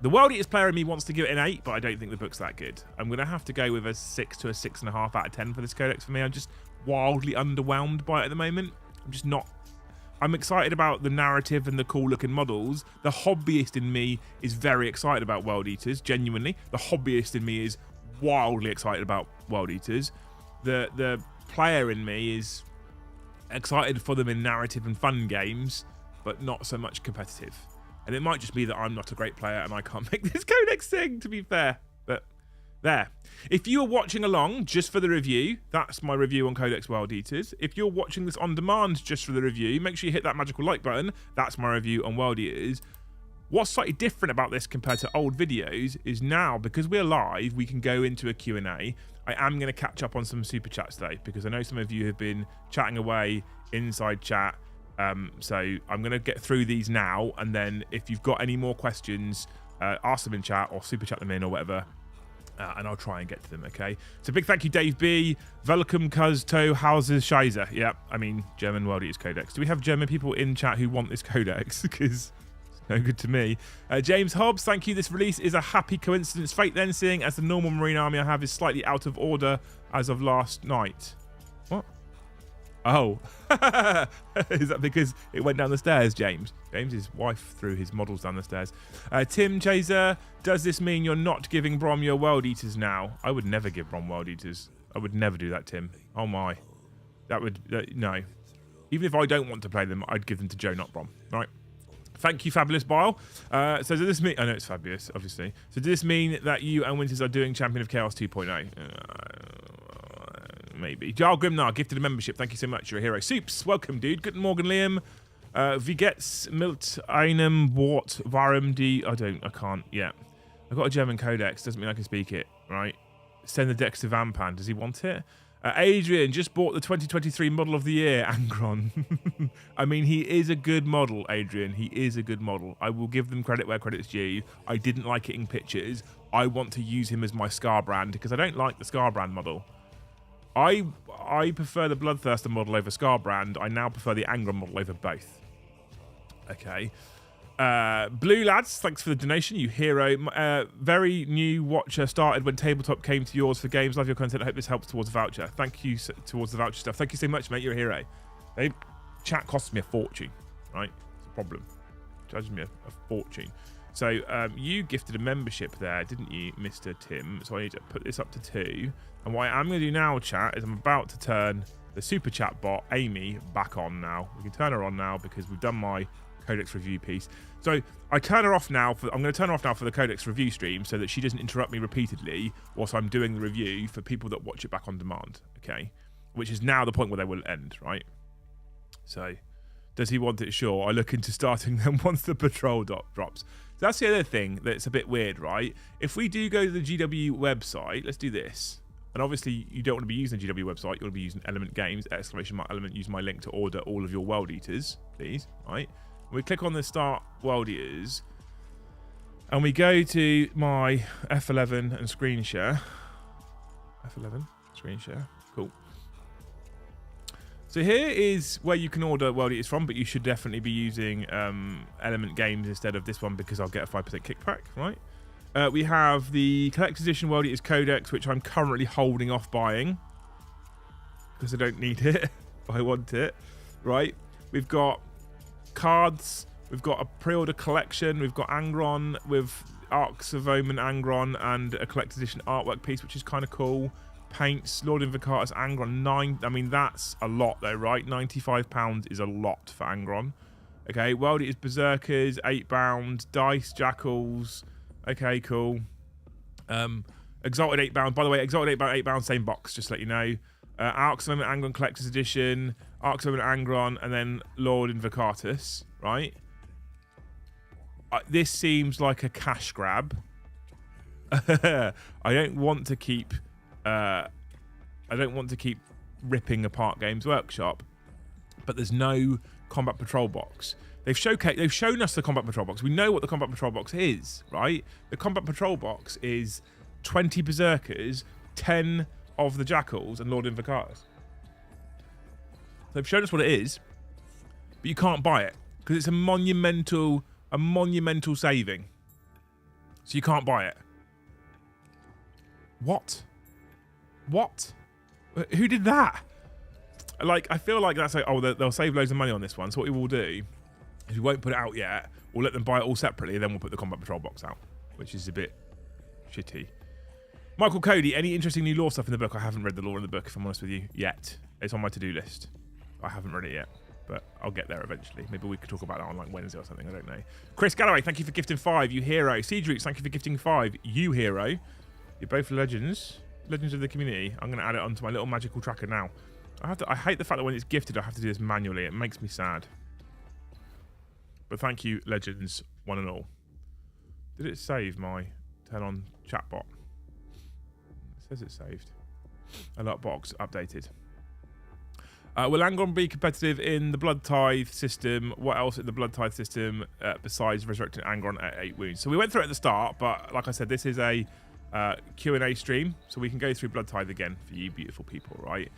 The World Eaters player in me wants to give it an 8, but I don't think the book's that good. I'm going to have to go with a 6 to a 6.5 out of 10 for this codex for me. I'm just wildly underwhelmed by it at the moment. I'm excited about the narrative and the cool looking models. The hobbyist in me is very excited about World Eaters, genuinely. The hobbyist in me is wildly excited about World Eaters. The player in me is excited for them in narrative and fun games, but not so much competitive. And it might just be that I'm not a great player and I can't make this codex thing, to be fair. But There. If you are watching along just for the review, that's my review on Codex World Eaters. If you're watching this on demand just for the review, make sure you hit that magical like button. That's my review on World Eaters. What's slightly different about this compared to old videos is now, because we're live, we can go into a Q&A. I am going to catch up on some super chats today, because I know some of you have been chatting away inside chat. So I'm going to get through these now, and then if you've got any more questions, ask them in chat or super chat them in or whatever. And I'll try and get to them, okay? So big thank you, Dave B. Welcome, Kuzto, Hauses, Scheiser. Yeah, I mean, German World Eaters Codex. Do we have German people in chat who want this Codex? Because it's no good to me. James Hobbs, thank you. This release is a happy coincidence. Fate then, seeing as the normal Marine army I have is slightly out of order as of last night. What? Oh. Is that because it went down the stairs, James? James's wife threw his models down the stairs. Tim Chaser, does this mean you're not giving Brom your World Eaters now? I would never give Brom World Eaters. I would never do that, Tim. Oh my. That would... no. Even if I don't want to play them, I'd give them to Joe, not Brom. Right. Thank you, Fabulous Bile. So does this mean... I know it's fabulous, obviously. So does this mean that you and Winters are doing Champion of Chaos 2.0? Maybe. Jarl Grimnar gifted a membership. Thank you so much. You're a hero. Soups, welcome, dude. Guten Morgen, Liam. Wie geht's mit einem Wort warum die... I can't. Yeah. I've got a German codex. Doesn't mean I can speak it, right? Send the decks to Vampan. Does he want it? Adrian just bought the 2023 model of the year, Angron. I mean, he is a good model, Adrian. He is a good model. I will give them credit where credit's due. I didn't like it in pictures. I want to use him as my Scar brand because I don't like the Scar brand model. I prefer the Bloodthirster model over Scar brand. I now prefer the Angron model over both. Okay. Blue Lads, thanks for the donation, you hero. Very new watcher, started when tabletop came to yours for games. Love your content. I hope this helps towards the voucher. Thank you towards the voucher stuff. Thank you so much, mate. You're a hero. Chat costs me a fortune, right? It's a problem. Charges me a fortune. So you gifted a membership there, didn't you, Mr. Tim? So I need to put this up to 2. And what I'm going to do now, chat, is I'm about to turn the super chat bot, Amy, back on now. We can turn her on now because we've done my Codex review piece. So I turn her off now. I'm going to turn her off now for the Codex review stream so that she doesn't interrupt me repeatedly whilst I'm doing the review for people that watch it back on demand, okay? Which is now the point where they will end, right? So does he want it? Sure. I look into starting them once the patrol drops. So that's the other thing that's a bit weird, right? If we do go to the GW website, let's do this. And obviously, you don't want to be using the GW website. You want to be using Element Games, !Element. Use my link to order all of your World Eaters, please. Right? We click on the Start World Eaters, and we go to my F11 and screen share. F11 screen share. Cool. So here is where you can order World Eaters from, but you should definitely be using Element Games instead of this one because I'll get a 5% kickback, right? We have the Collector's Edition World Eaters Codex, which I'm currently holding off buying because I don't need it, but I want it, right? We've got cards, we've got a pre-order collection, we've got Angron with Arcs of Omen Angron and a Collector's Edition artwork piece, which is kind of cool. Paints, Lord Invocatus, Angron, 9. I mean, that's a lot though, right? £95 is a lot for Angron. Okay, World Eaters Berserkers, 8-bound, Dice, Jackals. Okay, cool. Exalted 8-bound. By the way, Exalted 8-bound, same box, just to let you know. Arcs of Angron Collector's Edition, Arcs of Angron, and then Lord Invocatus, right? This seems like a cash grab. I don't want to keep ripping apart Games Workshop, but there's no Combat Patrol box. They've shown us the Combat Patrol box. We know what the Combat Patrol box is, right? The Combat Patrol box is 20 Berserkers, 10 of the Jackals, and Lord Invocatus. They've shown us what it is, but you can't buy it because it's a monumental saving. So you can't buy it. What? Who did that? Like, I feel like that's like, oh, they'll save loads of money on this one. So what we will do is we won't put it out yet. We'll let them buy it all separately, and then we'll put the Combat Patrol box out, which is a bit shitty. Michael Cody, any interesting new lore stuff in the book? I haven't read the lore in the book, if I'm honest with you, yet. It's on my to-do list. I haven't read it yet, but I'll get there eventually. Maybe we could talk about that on like Wednesday or something. I don't know. Chris Galloway, thank you for gifting 5. You hero. Siege Roots, thank you for gifting 5. You hero. You're both legends. Legends of the community. I'm going to add it onto my little magical tracker now. I hate the fact that when it's gifted, I have to do this manually. It makes me sad. But thank you, legends, one and all. Did it save my turn on chatbot? It says it's saved. Alert box updated. Will Angron be competitive in the Blood Tithe system? What else in the Blood Tithe system besides resurrecting Angron at 8 wounds? So we went through it at the start, but like I said, this is a Q&A stream, so we can go through Blood Tithe again for you beautiful people, right?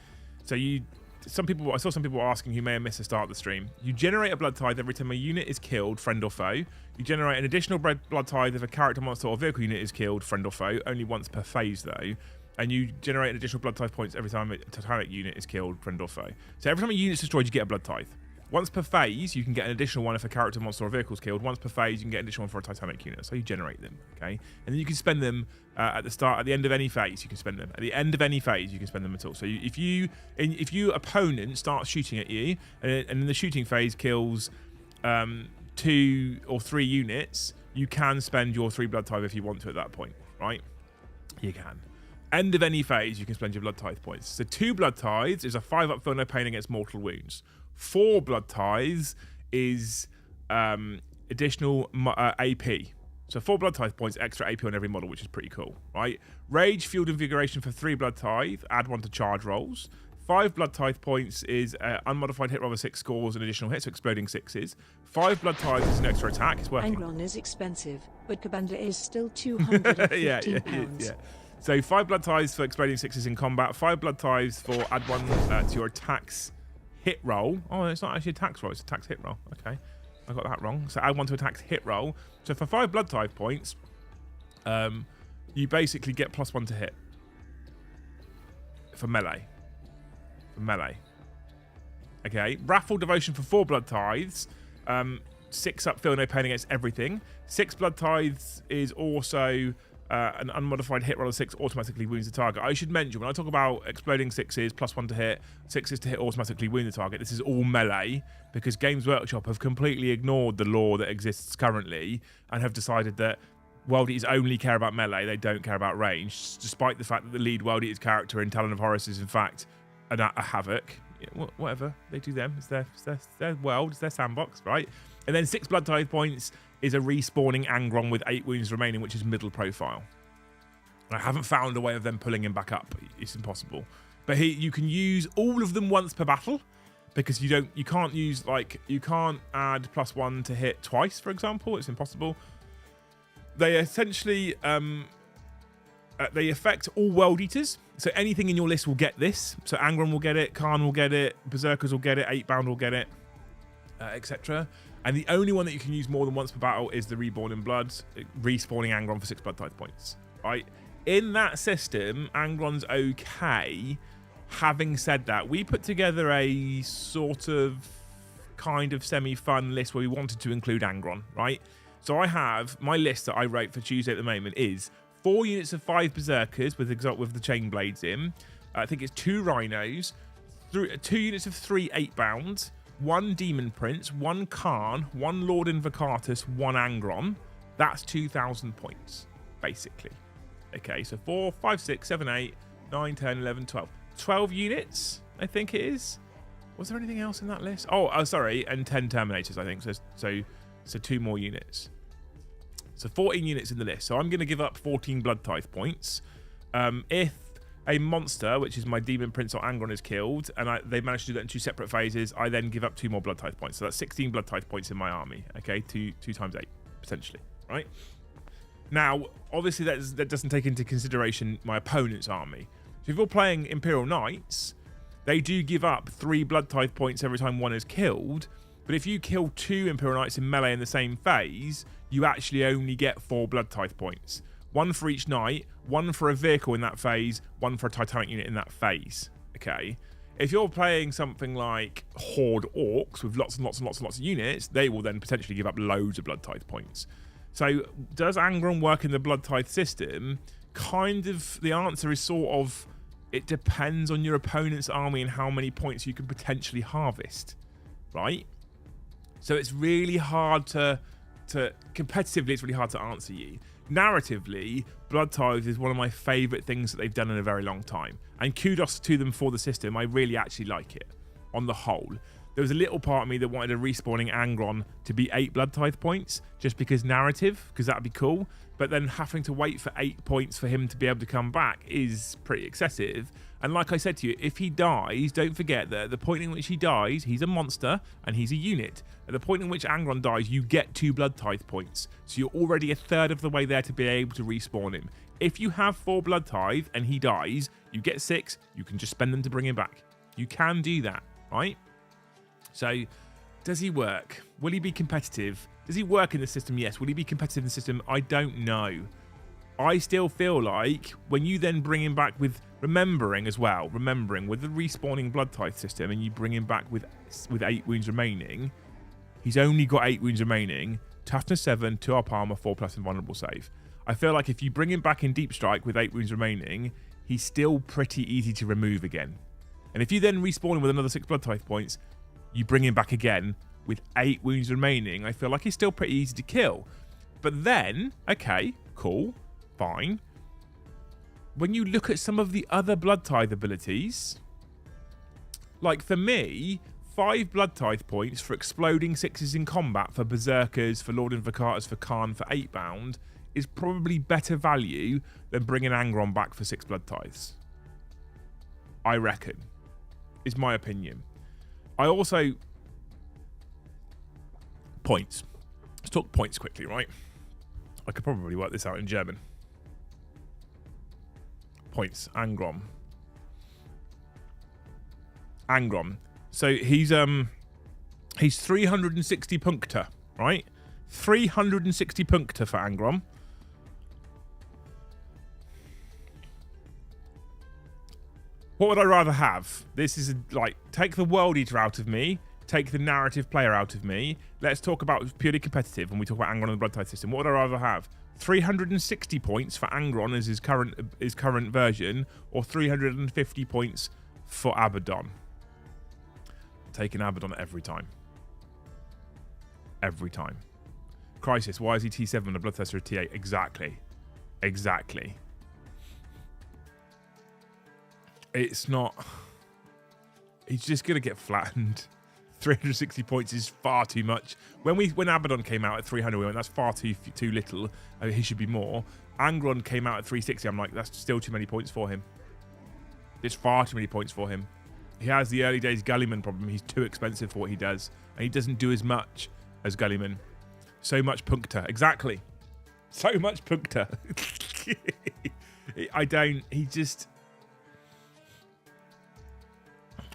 So I saw some people asking who may have missed the start of the stream. You generate a Blood Tithe every time a unit is killed, friend or foe. You generate an additional Blood Tithe if a character, monster, or vehicle unit is killed, friend or foe. Only once per phase, though. And you generate an additional Blood Tithe points every time a Titanic unit is killed, friend or foe. So every time a unit is destroyed, you get a Blood Tithe. Once per phase, you can get an additional one if a character, monster, or vehicle is killed. Once per phase, you can get an additional one for a Titanic unit. So you generate them, okay? And then you can spend them at the end of any phase. You can spend them at the end of any phase. You can spend them at all. So if your opponent starts shooting at you, and in the shooting phase kills 2 or 3 units, you can spend your 3 Blood Tithe if you want to at that point, right? You can. End of any phase, you can spend your Blood Tithe points. So 2 Blood Tithes is a 5-up feel no pain against mortal wounds. 4 Blood Tithes is additional AP. So 4 Blood Tithe points, extra AP on every model, which is pretty cool, right? Rage, Fueled Invigoration for 3 Blood Tithe, add 1 to charge rolls. 5 Blood Tithe points is unmodified hit roll of 6 scores and additional hits, so exploding 6s. 5 Blood Tithes is an extra attack, it's working.
Angron is expensive, but Cabanda is still £250.
Yeah. So 5 Blood Tithes for exploding 6s in combat, 5 Blood Tithes for add 1 to your attacks hit roll. Oh, it's not actually a tax roll, it's a tax hit roll. Okay, I got that wrong. So add 1 to attack's hit roll. So for 5 Blood Tithe points, you basically get +1 to hit for melee. Okay, Wrathful Devotion for 4 Blood Tithes. 6 up, feel no pain against everything. 6 Blood Tithes is also an unmodified hit roll of 6 automatically wounds the target. I should mention, when I talk about exploding 6s, +1 to hit, 6s to hit automatically wound the target, this is all melee, because Games Workshop have completely ignored the law that exists currently and have decided that World Eaters only care about melee, they don't care about range, despite the fact that the lead World Eaters character in Talon of Horus is in fact a Havoc. Yeah, whatever, they do them, it's their world, it's their sandbox, right? And then 6 Blood Tithe points is a respawning Angron with 8 wounds remaining, which is middle profile. I haven't found a way of them pulling him back up. It's impossible. But you can use all of them once per battle, because you can't add +1 to hit twice, for example. It's impossible. They essentially they affect all World Eaters. So anything in your list will get this. So Angron will get it, Khan will get it, Berserkers will get it, Eightbound will get it, etc. And the only one that you can use more than once per battle is the Reborn in Blood, respawning Angron for 6 Blood Tithe points. Right? In that system, Angron's okay. Having said that, we put together a sort of kind of semi-fun list where we wanted to include Angron, right? So I have my list that I wrote for Tuesday at the moment is 4 units of 5 Berserkers with the chain blades in. I think it's 2 Rhinos, 2 units of 3 Eightbound, 1 Demon Prince, 1 Khan, 1 Lord Invocatus, 1 Angron. That's 2,000 points, basically. Okay, so 4, 5, 6, 7, 8, 9, 10, 11, 12. 12 units, I think it is. Was there anything else in that list? Oh, sorry, and 10 Terminators, I think. So 2 more units. So 14 units in the list. So I'm going to give up 14 Blood Tithe points. If a monster, which is my Demon Prince or Angron, is killed, and they manage to do that in 2 separate phases, I then give up 2 more Blood Tithe points. So that's 16 Blood Tithe points in my army. Okay, 2 times 8, potentially, right? Now, obviously, that doesn't take into consideration my opponent's army. So if you're playing Imperial Knights, they do give up 3 Blood Tithe points every time one is killed. But if you kill 2 Imperial Knights in melee in the same phase, you actually only get 4 Blood Tithe points. 1 for each knight, 1 for a vehicle in that phase, 1 for a Titanic unit in that phase. Okay? If you're playing something like Horde Orcs with lots and lots and lots and lots of units, they will then potentially give up loads of Blood Tithe points. So does Angron work in the Blood Tithe system? Kind of, the answer is sort of, it depends on your opponent's army and how many points you can potentially harvest, right? So it's really hard to competitively, it's really hard to answer you. Narratively, Blood Tithe is one of my favourite things that they've done in a very long time. And kudos to them for the system. I really actually like it on the whole. There was a little part of me that wanted a respawning Angron to be 8 Blood Tithe points, just because narrative, because that'd be cool. But then having to wait for 8 points for him to be able to come back is pretty excessive. And like I said to you, if he dies, don't forget that at the point in which he dies, he's a monster and he's a unit. At the point in which Angron dies, you get 2 Blood Tithe points. So you're already a third of the way there to be able to respawn him. If you have 4 Blood Tithe and he dies, you get 6, you can just spend them to bring him back. You can do that, right? So, does he work? Will he be competitive? Does he work in the system? Yes. Will he be competitive in the system? I don't know. I still feel like when you then bring him back with remembering with the respawning Blood Tithe system, and you bring him back with 8 wounds remaining, he's only got 8 wounds remaining, toughness 7, 2 up armor, 4+ invulnerable save. I feel like if you bring him back in Deep Strike with 8 wounds remaining, he's still pretty easy to remove again. And if you then respawn him with another 6 Blood Tithe points, you bring him back again with 8 wounds remaining, I feel like he's still pretty easy to kill. But then, okay, cool, fine. When you look at some of the other Blood Tithe abilities, like for me, 5 Blood Tithe points for exploding 6s in combat for Berserkers, for Lord Invocatus, for Khan, for Eightbound is probably better value than bringing Angron back for 6 Blood Tithes. I reckon, is my opinion. I also... Points. Let's talk points quickly, right? I could probably work this out in German. Points. Angron. So he's 360 Punkte, right? 360 Punkte for Angron. What would I rather have? This is like, take the World Eater out of me, take the narrative player out of me. Let's talk about purely competitive when we talk about Angron and the Blood Tithe system. What would I rather have? 360 points for Angron as his current version, or 350 points for Abaddon? Taking Abaddon every time. Every time. Crisis, why is he T7 and the Bloodthirster T8? Exactly. Exactly. It's not... He's just going to get flattened. 360 points is far too much. When Abaddon came out at 300, we went, that's far too little. He should be more. Angron came out at 360. I'm like, that's still too many points for him. It's far too many points for him. He has the early days Gulliman problem. He's too expensive for what he does. And he doesn't do as much as Gulliman. So much Punkte. Exactly. So much Punkte. He just...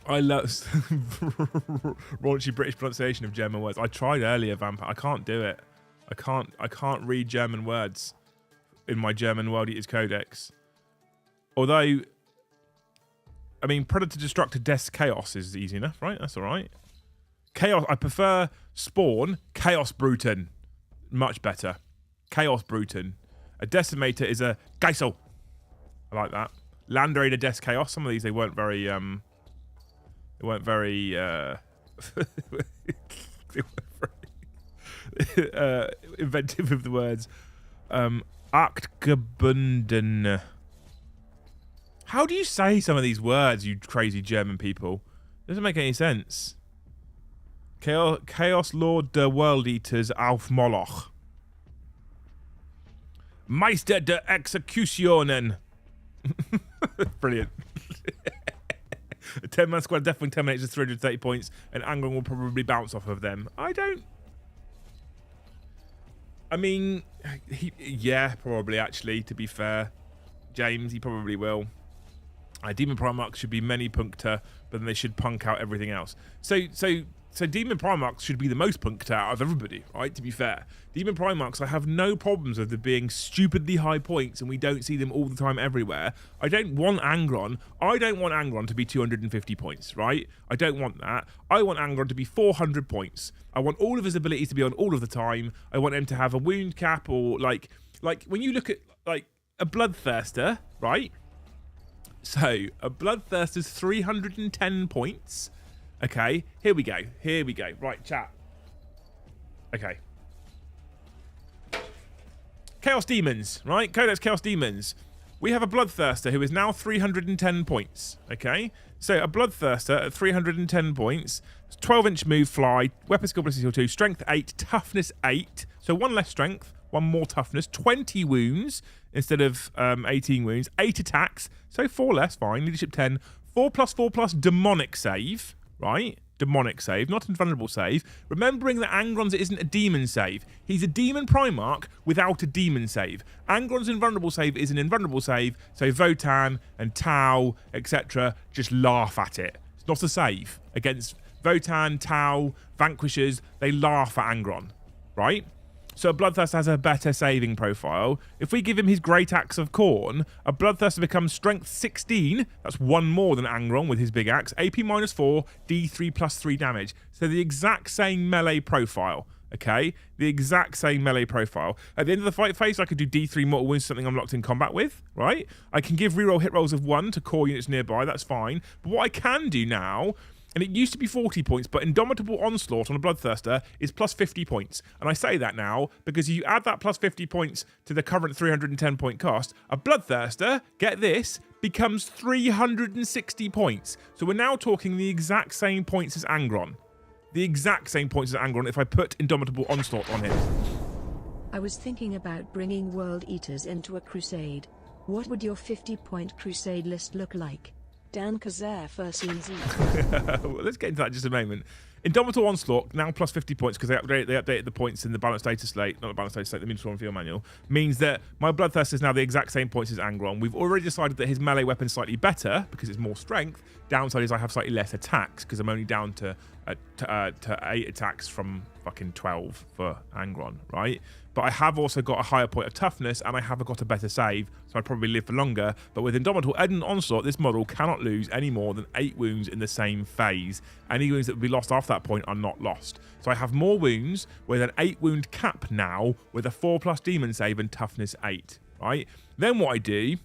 I love raunchy British pronunciation of German words. I tried earlier, Vampire. I can't do it. I can't read German words in my German World Eaters Codex. Although, I mean, Predator Destructor Des Chaos is easy enough, right? That's all right. Chaos. I prefer Spawn. Chaos Bruten. Much better. Chaos Bruten. A Decimator is a Geisel. I like that. Land Raider Des Chaos. Some of these, they weren't very... They weren't very inventive with the words. Aktgebunden. How do you say some of these words, you crazy German people? Doesn't make any sense. Chaos Lord der World Eaters auf Moloch. Meister der Executionen. Brilliant. A 10-man squad definitely terminates with 330 points, and Angron will probably bounce off of them. I mean, yeah, probably, actually, to be fair. James, he probably will. Demon Primarchs should be many Punkte, but then they should punk out everything else. So Demon Primarchs should be the most punked out of everybody, right? To be fair. Demon Primarchs, I have no problems with them being stupidly high points, and we don't see them all the time everywhere. I don't want Angron. I don't want Angron to be 250 points, right? I don't want that. I want Angron to be 400 points. I want all of his abilities to be on all of the time. I want him to have a wound cap, or like when you look at like a Bloodthirster, right? So a Bloodthirster's 310 points. Okay, here we go. Right, chat. Okay. Chaos Demons, right? Codex Chaos Demons. We have a Bloodthirster who is now 310 points, okay? So a Bloodthirster at 310 points, 12-inch move, fly, weapon skill +2, 2, strength 8, toughness 8. So 1 less strength, 1 more toughness, 20 wounds instead of 18 wounds, 8 attacks, so 4 less, fine, leadership 10, 4+4+ demonic save, right? Demonic save, not invulnerable save. Remembering that Angron's isn't a demon save. He's a demon Primarch without a demon save. Angron's invulnerable save is an invulnerable save, so Votan and Tau, etc. just laugh at it. It's not a save. Against Votan, Tau, Vanquishers, they laugh at Angron, right? So a Bloodthirster has a better saving profile. If we give him his Great Axe of Khorne, a Bloodthirster becomes Strength 16. That's 1 more than Angron with his big axe. AP -4, D3 +3 damage. So the exact same melee profile. Okay? The exact same melee profile. At the end of the fight phase, I could do D3 mortal wounds, something I'm locked in combat with, right? I can give reroll hit rolls of 1 to core units nearby. That's fine. But what I can do now... And it used to be 40 points, but Indomitable Onslaught on a Bloodthirster is +50 points. And I say that now because you add that +50 points to the current 310 point cost, a Bloodthirster, get this, becomes 360 points. So we're now talking the exact same points as Angron. The exact same points as Angron if I put Indomitable Onslaught on him.
I was thinking about bringing World Eaters into a crusade. What would your 50-point crusade list look like? Dan Kazare first scenes.
Well, let's get into that in just a moment. Indomitable Onslaught, now +50 points because they updated the points in the balanced data slate, not the balanced data slate, the Minotaur and Field Manual, means that my Bloodthirster is now the exact same points as Angron. We've already decided that his melee weapon is slightly better because it's more strength. Downside is I have slightly less attacks because I'm only down to 8 attacks from fucking 12 for Angron, right? But I have also got a higher point of toughness and I have got a better save, so I'd probably live for longer. But with Indomitable Onslaught, this model cannot lose any more than 8 wounds in the same phase. Any wounds that would be lost after that point are not lost. So I have more wounds with an 8 wound cap now with a 4+ demon save and toughness 8, right? Then what I do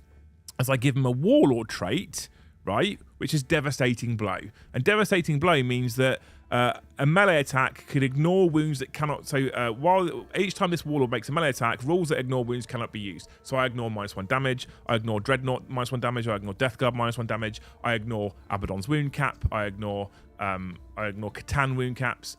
is I give him a Warlord trait, right, which is Devastating Blow. And Devastating Blow means that a melee attack could ignore wounds that cannot... So while each time this Warlord makes a melee attack, rules that ignore wounds cannot be used. So I ignore -1 damage, I ignore Dreadnought -1 damage, I ignore Death Guard -1 damage, I ignore Abaddon's wound cap, I ignore Catan wound caps.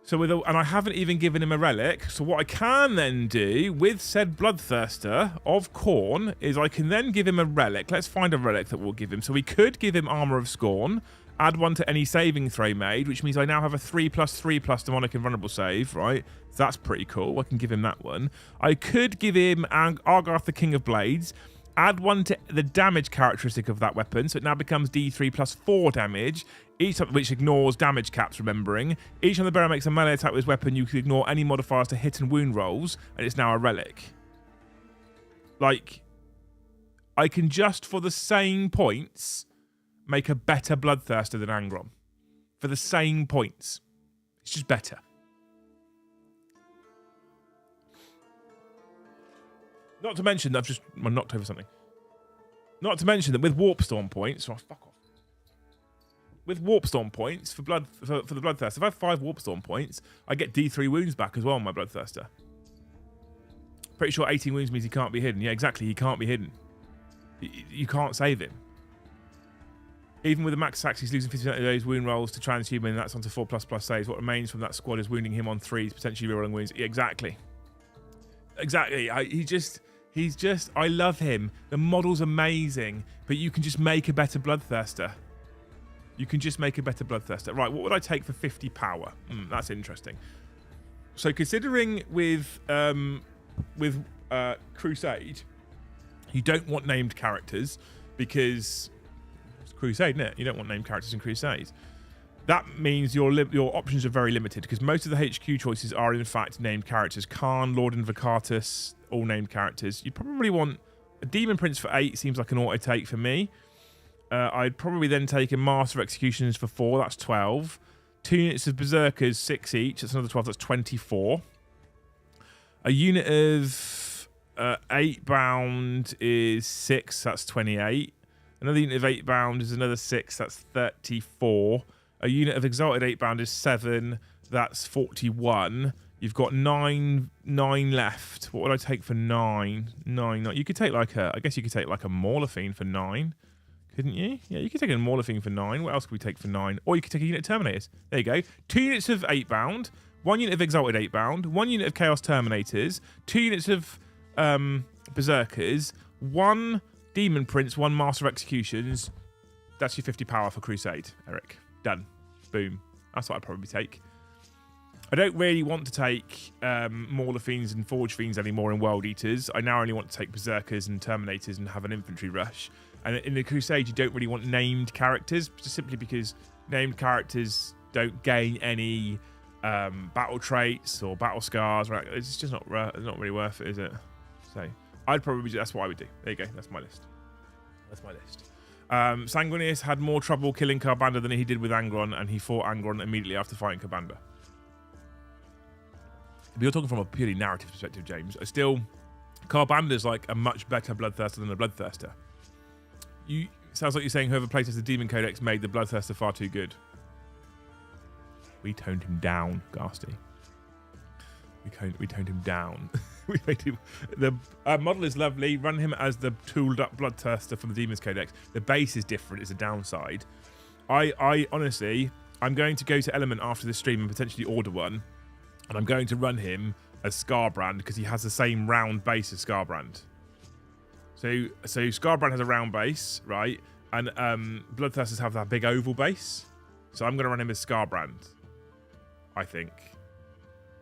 So and I haven't even given him a relic. So what I can then do with said Bloodthirster of Khorne is I can then give him a relic. Let's find a relic that we'll give him. So we could give him Armor of Scorn, add 1 to any saving throw made, which means I now have a 3+3+ demonic invulnerable save, right? So that's pretty cool. I can give him that one. I could give him Argarth, the King of Blades, add 1 to the damage characteristic of that weapon, so it now becomes D3 +4 damage, which ignores damage caps, remembering. Each time the bearer makes a melee attack with his weapon, you can ignore any modifiers to hit and wound rolls, and it's now a relic. Like, I can just, for the same points, make a better Bloodthirster than Angron. For the same points. It's just better. Not to mention that I've just knocked over something. Not to mention that with Warpstorm points, oh, fuck off. With Warpstorm points for the Bloodthirster, if I have 5 Warpstorm points, I get D3 wounds back as well on my Bloodthirster. Pretty sure 18 wounds means he can't be hidden. Yeah, exactly, he can't be hidden. You can't save him. Even with the max attacks, he's losing 50% of those wound rolls to transhuman, and that's onto 4++ saves. What remains from that squad is wounding him on 3s, potentially rerolling wounds. Yeah, exactly. Exactly. He's just, I love him. The model's amazing, but you can just make a better Bloodthirster. You can just make a better Bloodthirster. Right, what would I take for 50 power? That's interesting. So considering with Crusade, you don't want named characters because it's Crusade, isn't it? You don't want named characters in Crusade. That means your options are very limited because most of the HQ choices are in fact named characters. Khan, Lord Invocatus, all named characters. You'd probably want a Demon Prince for 8, seems like an auto take for me. I'd probably then take a Master of Executioners for 4, that's 12. 2 units of Berserkers, 6 each, that's another 12, that's 24. A unit of Eightbound is 6, that's 28. Another unit of Eightbound is another 6, that's 34. A unit of Exalted Eightbound is 7, that's 41. You've got nine left. What would I take for 9? 9. You could take like I guess you could take like a Mauler Fiend for 9. Couldn't you? Yeah, you could take a Mauler Fiend for 9. What else could we take for 9? Or you could take a unit of Terminators. There you go. 2 units of Eightbound, 1 unit of Exalted Eightbound, 1 unit of Chaos Terminators, 2 units of Berserkers, 1 Demon Prince, 1 Master of Executions. That's your 50 power for Crusade, Eric. Done. Boom. That's what I'd probably take. I don't really want to take Mauler Fiends and Forge Fiends anymore in World Eaters. I now only want to take Berserkers and Terminators and have an infantry rush. And in the Crusade, you don't really want named characters, just simply because named characters don't gain any battle traits or battle scars. Right? It's just not really worth it, is it? So I'd probably that's what I would do. There you go. That's my list. That's my list. Sanguinius had more trouble killing Karbanda than he did with Angron, and he fought Angron immediately after fighting Karbanda. If you're talking from a purely narrative perspective, James, Karbanda's like a much better Bloodthirster than a Bloodthirster. Sounds like you're saying whoever playtested the Demon Codex made the Bloodthirster far too good. We toned him down, Ghasty. We toned him down. We made him. The model is lovely. Run him as the tooled up Bloodthirster from the Demon's Codex. The base is different. It's a downside. I honestly, I'm going to go to Element after this stream and potentially order one. And I'm going to run him as Scarbrand because he has the same round base as Scarbrand. So Scarbrand has a round base, right? And Bloodthirsters have that big oval base. So I'm going to run him as Scarbrand, I think.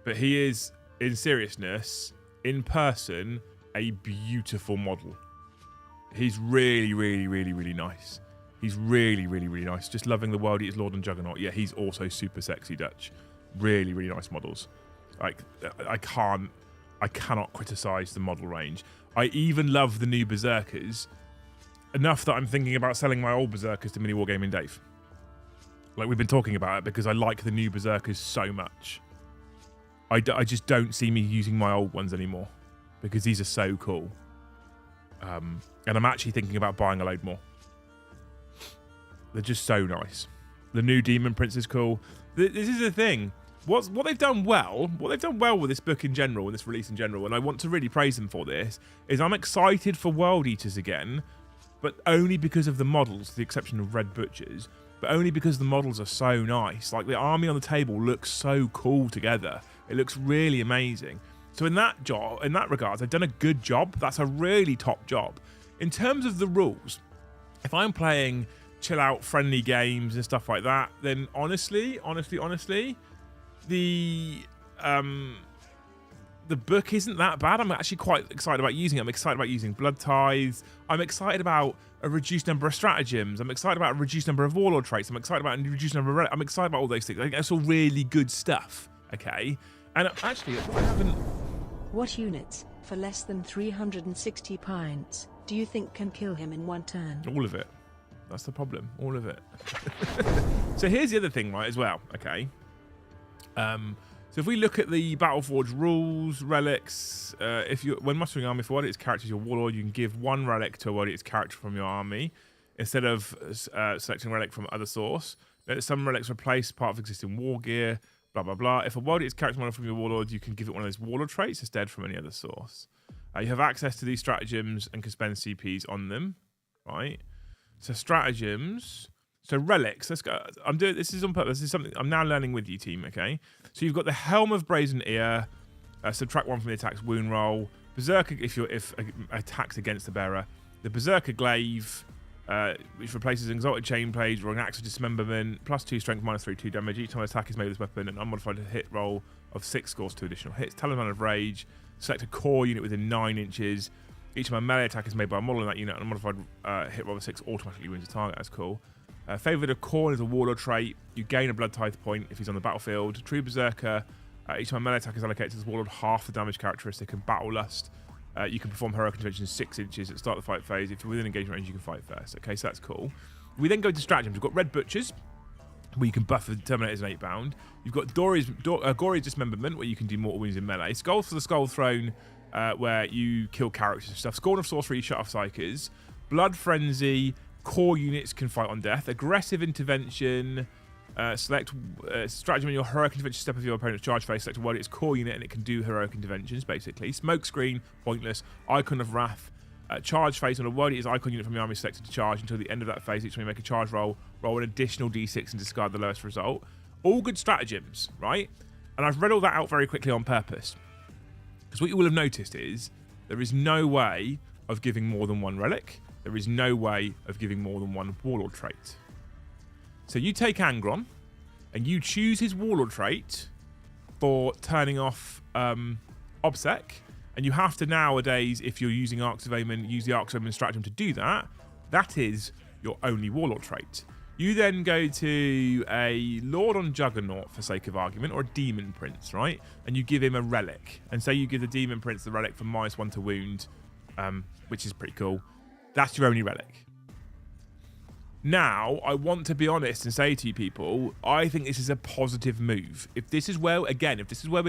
But he is, in seriousness, in person, a beautiful model. He's really, really, really, really nice. He's really, really, really nice. Just loving the World Eaters Lord and Juggernaut. Yeah, he's also super sexy, Dutch. Really, really nice models. Like, I cannot criticize the model range. I even love the new Berserkers enough that I'm thinking about selling my old Berserkers to Mini Wargaming Dave. Like, we've been talking about it because I like the new Berserkers so much. I just don't see me using my old ones anymore because these are so cool. And I'm actually thinking about buying a load more. They're just so nice. The new Demon Prince is cool. This is the thing. What they've done well with this book in general, and this release in general, and I want to really praise them for this, is I'm excited for World Eaters again, but only because of the models, with the exception of Red Butchers, but only because the models are so nice. Like, the army on the table looks so cool together. It looks really amazing. So in that regard, they've done a good job. That's a really top job. In terms of the rules, if I'm playing chill out friendly games and stuff like that, then honestly, the book isn't that bad. I'm actually quite excited about using it. I'm excited about using blood tithes. I'm excited about a reduced number of stratagems. I'm excited about a reduced number of warlord traits. I'm excited about a reduced number of I'm excited about all those things. I think that's all really good stuff. Okay. And actually, I haven't.
What units, for less than 360 pints, do you think can kill him in one turn?
All of it. That's the problem. All of it. So here's the other thing, right, as well. Okay. So if we look at the Battleforge rules, relics, when mustering army for World Eaters characters, your warlord, you can give 1 relic to a World Eaters character from your army instead of selecting a relic from other source. Some relics replace part of existing war gear. Blah, blah, blah. If a World Eaters character model from your warlord, you can give it one of those warlord traits instead from any other source. You have access to these stratagems and can spend CPs on them, right? So stratagems. So relics. Let's go. I'm doing this is on purpose. This is something I'm now learning with you, team. Okay. So you've got the Helm of Brazen Ear. Subtract 1 from the attack's wound roll. Berserker if attacks against the bearer. The Berserker Glaive, which replaces an Exalted Chain Blade or an Axe of Dismemberment, +2 strength, -3, 2 damage. Each time an attack is made with this weapon, an unmodified hit roll of 6 scores 2 additional hits. Talisman of Rage. Select a core unit within 9 inches. Each time a melee attack is made by a model in that unit, an unmodified hit roll of 6 automatically wins a target. That's cool. Favoured of Corn is a warlord trait. You gain a blood tithe point if he's on the battlefield. True Berserker. Each time a melee attack is allocated to this warlord, half the damage characteristic and battle lust. You can perform heroic intervention 6 inches at the start of the fight phase. If you're within engagement range, you can fight first. Okay, so that's cool. We then go to stratagems. We've got Red Butchers, where you can buff the Terminators and Eightbound. You've got Gory's Dismemberment, where you can do mortal wounds in melee. Skulls for the Skull Throne, where you kill characters and stuff. Scorn of Sorcery, shut off Psychers. Blood Frenzy, core units can fight on death. Aggressive Intervention, Select stratagem in your heroic intervention step of your opponent's charge phase. Select a world its core unit and it can do heroic interventions, basically. Smoke screen, pointless. Icon of Wrath. Charge phase on a world its icon unit from your army selected to charge until the end of that phase. Each time you make a charge roll, roll an additional d6 and discard the lowest result. All good stratagems, right? And I've read all that out very quickly on purpose. Because what you will have noticed is there is no way of giving more than one relic. There is no way of giving more than one warlord trait. So you take Angron, and you choose his warlord trait for turning off OBSEC, and you have to nowadays, if you're using Arcs of Omen, use the Arcs of Omen stratagem to do that. That is your only warlord trait. You then go to a Lord on Juggernaut, for sake of argument, or a Demon Prince, right? And you give him a relic. And say you give the Demon Prince the relic for -1 to wound, which is pretty cool. That's your only relic. Now, I want to be honest and say to you people, I think this is a positive move. If this is where we're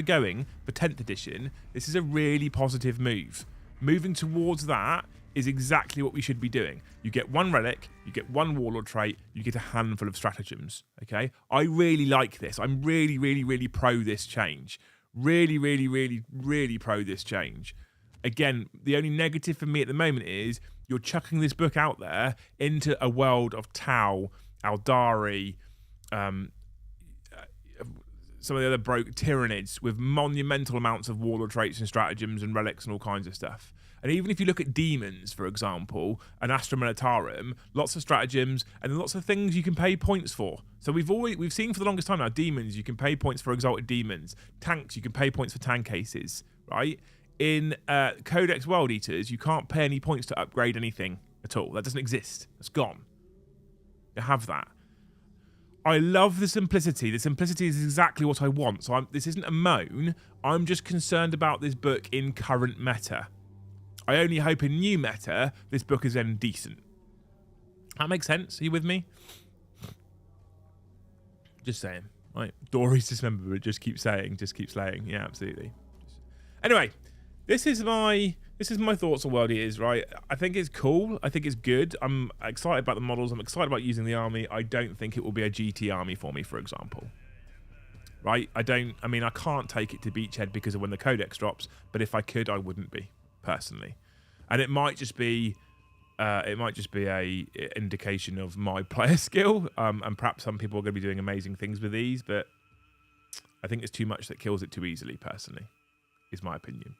going for 10th edition, this is a really positive move. Moving towards that is exactly what we should be doing. You get one relic, you get one warlord trait, you get a handful of stratagems, okay? I really like this. I'm really, really, really pro this change. Really, really, really, really pro this change. Again, the only negative for me at the moment is you're chucking this book out there into a world of Tau, Aldari, some of the other broke Tyranids with monumental amounts of warlord traits and stratagems and relics and all kinds of stuff. And even if you look at demons, for example, and Astra Militarum, lots of stratagems and lots of things you can pay points for. So we've seen for the longest time now, demons, you can pay points for exalted demons. Tanks, you can pay points for tank cases, right? In Codex World Eaters, you can't pay any points to upgrade anything at all. That doesn't exist. It's gone. You have that. I love the simplicity. The simplicity is exactly what I want. So this isn't a moan. I'm just concerned about this book in current meta. I only hope in new meta, this book is then decent. That makes sense? Are you with me? Just saying. Right. Dory's dismembered, but just keep saying. Just keep slaying. Yeah, absolutely. Anyway. This is my thoughts on World Eaters, right? I think it's cool. I think it's good. I'm excited about the models. I'm excited about using the army. I don't think it will be a GT army for me, for example. Right? I can't take it to Beachhead because of when the Codex drops, but if I could, I wouldn't be, personally. And it might just be a indication of my player skill, and perhaps some people are going to be doing amazing things with these, but I think it's too much that kills it too easily, personally, is my opinion.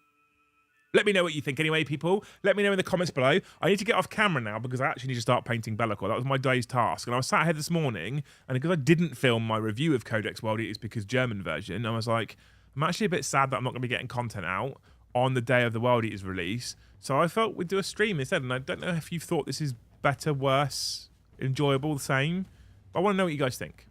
Let me know what you think anyway, people. Let me know in the comments below. I need to get off camera now because I actually need to start painting Bellicor. That was my day's task. And I was sat here this morning, and because I didn't film my review of Codex World Eaters because German version, I was like, I'm actually a bit sad that I'm not going to be getting content out on the day of the World Eaters release. So I felt we'd do a stream instead. And I don't know if you've thought this is better, worse, enjoyable, the same. But I want to know what you guys think.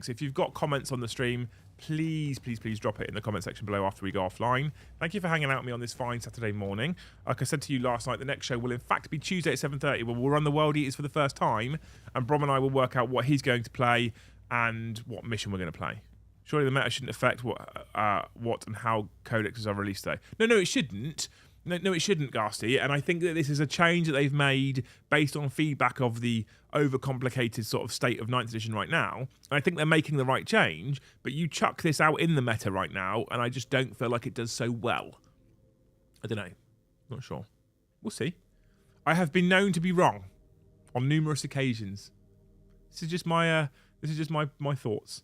So if you've got comments on the stream, please drop it in the comment section below after we go offline. Thank you for hanging out with me on this fine Saturday morning. Like I said to you last night, the next show will in fact be Tuesday at 7:30, where we'll run the World Eaters for the first time, and Brom and I will work out what he's going to play and what mission we're going to play. Surely the meta shouldn't affect what and how codexes are released today. No, it shouldn't. No, it shouldn't, Ghasty. And I think that this is a change that they've made based on feedback of the overcomplicated sort of state of 9th edition right now. And I think they're making the right change, but you chuck this out in the meta right now, and I just don't feel like it does so well. I don't know. Not sure. We'll see. I have been known to be wrong on numerous occasions. This is just my thoughts.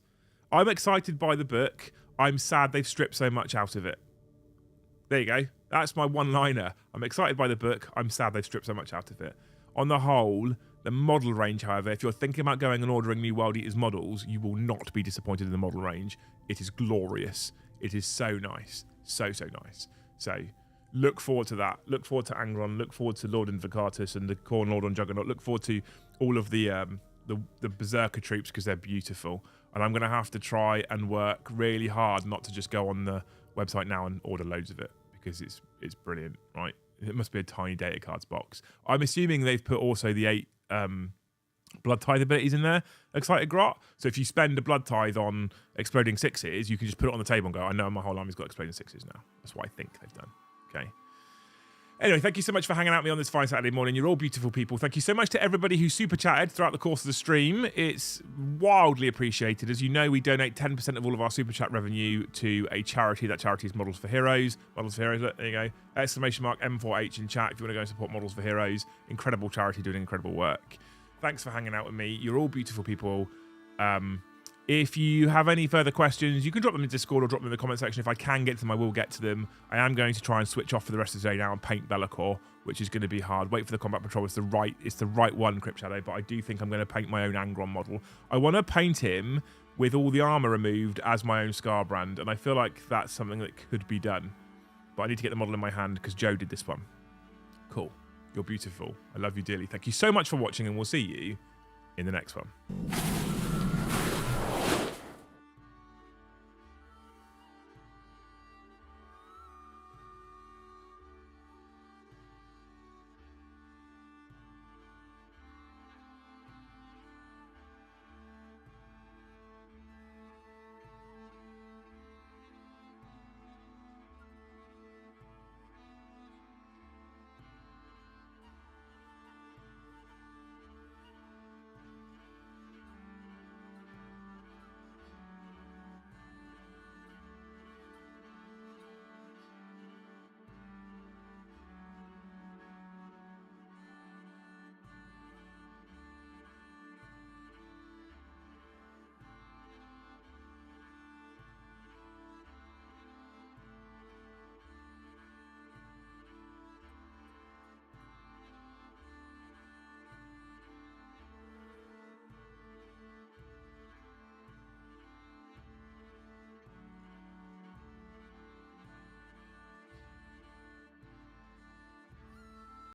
I'm excited by the book. I'm sad they've stripped so much out of it. There you go. That's my one-liner. I'm excited by the book. I'm sad they've stripped so much out of it. On the whole, the model range, however, if you're thinking about going and ordering new World Eaters models, you will not be disappointed in the model range. It is glorious. It is so nice. So nice. So look forward to that. Look forward to Angron. Look forward to Lord Invocatus and the Corn Lord on Juggernaut. Look forward to all of the Berserker troops because they're beautiful. And I'm going to have to try and work really hard not to just go on the website now and order loads of it, because it's brilliant, right? It must be a tiny data cards box. I'm assuming they've put also the 8 blood tithe abilities in there, Excited Grot. So if you spend a blood tithe on exploding 6s, you can just put it on the table and go, I know my whole army's got exploding 6s now. That's what I think they've done. Okay. Anyway, thank you so much for hanging out with me on this fine Saturday morning. You're all beautiful people. Thank you so much to everybody who super chatted throughout the course of the stream. It's wildly appreciated. As you know, we donate 10% of all of our super chat revenue to a charity. That charity is Models for Heroes. Models for Heroes, look, there you go. Exclamation mark M4H in chat if you want to go and support Models for Heroes. Incredible charity doing incredible work. Thanks for hanging out with me. You're all beautiful people. If you have any further questions, you can drop them in Discord or drop them in the comment section. If I can get to them, I will get to them. I am going to try and switch off for the rest of the day now and paint Be'lakor, which is going to be hard. Wait for the Combat Patrol. It's the right one, Crypt Shadow, but I do think I'm going to paint my own Angron model. I want to paint him with all the armor removed as my own Scarbrand, and I feel like that's something that could be done. But I need to get the model in my hand because Joe did this one. Cool. You're beautiful. I love you dearly. Thank you so much for watching, and we'll see you in the next one.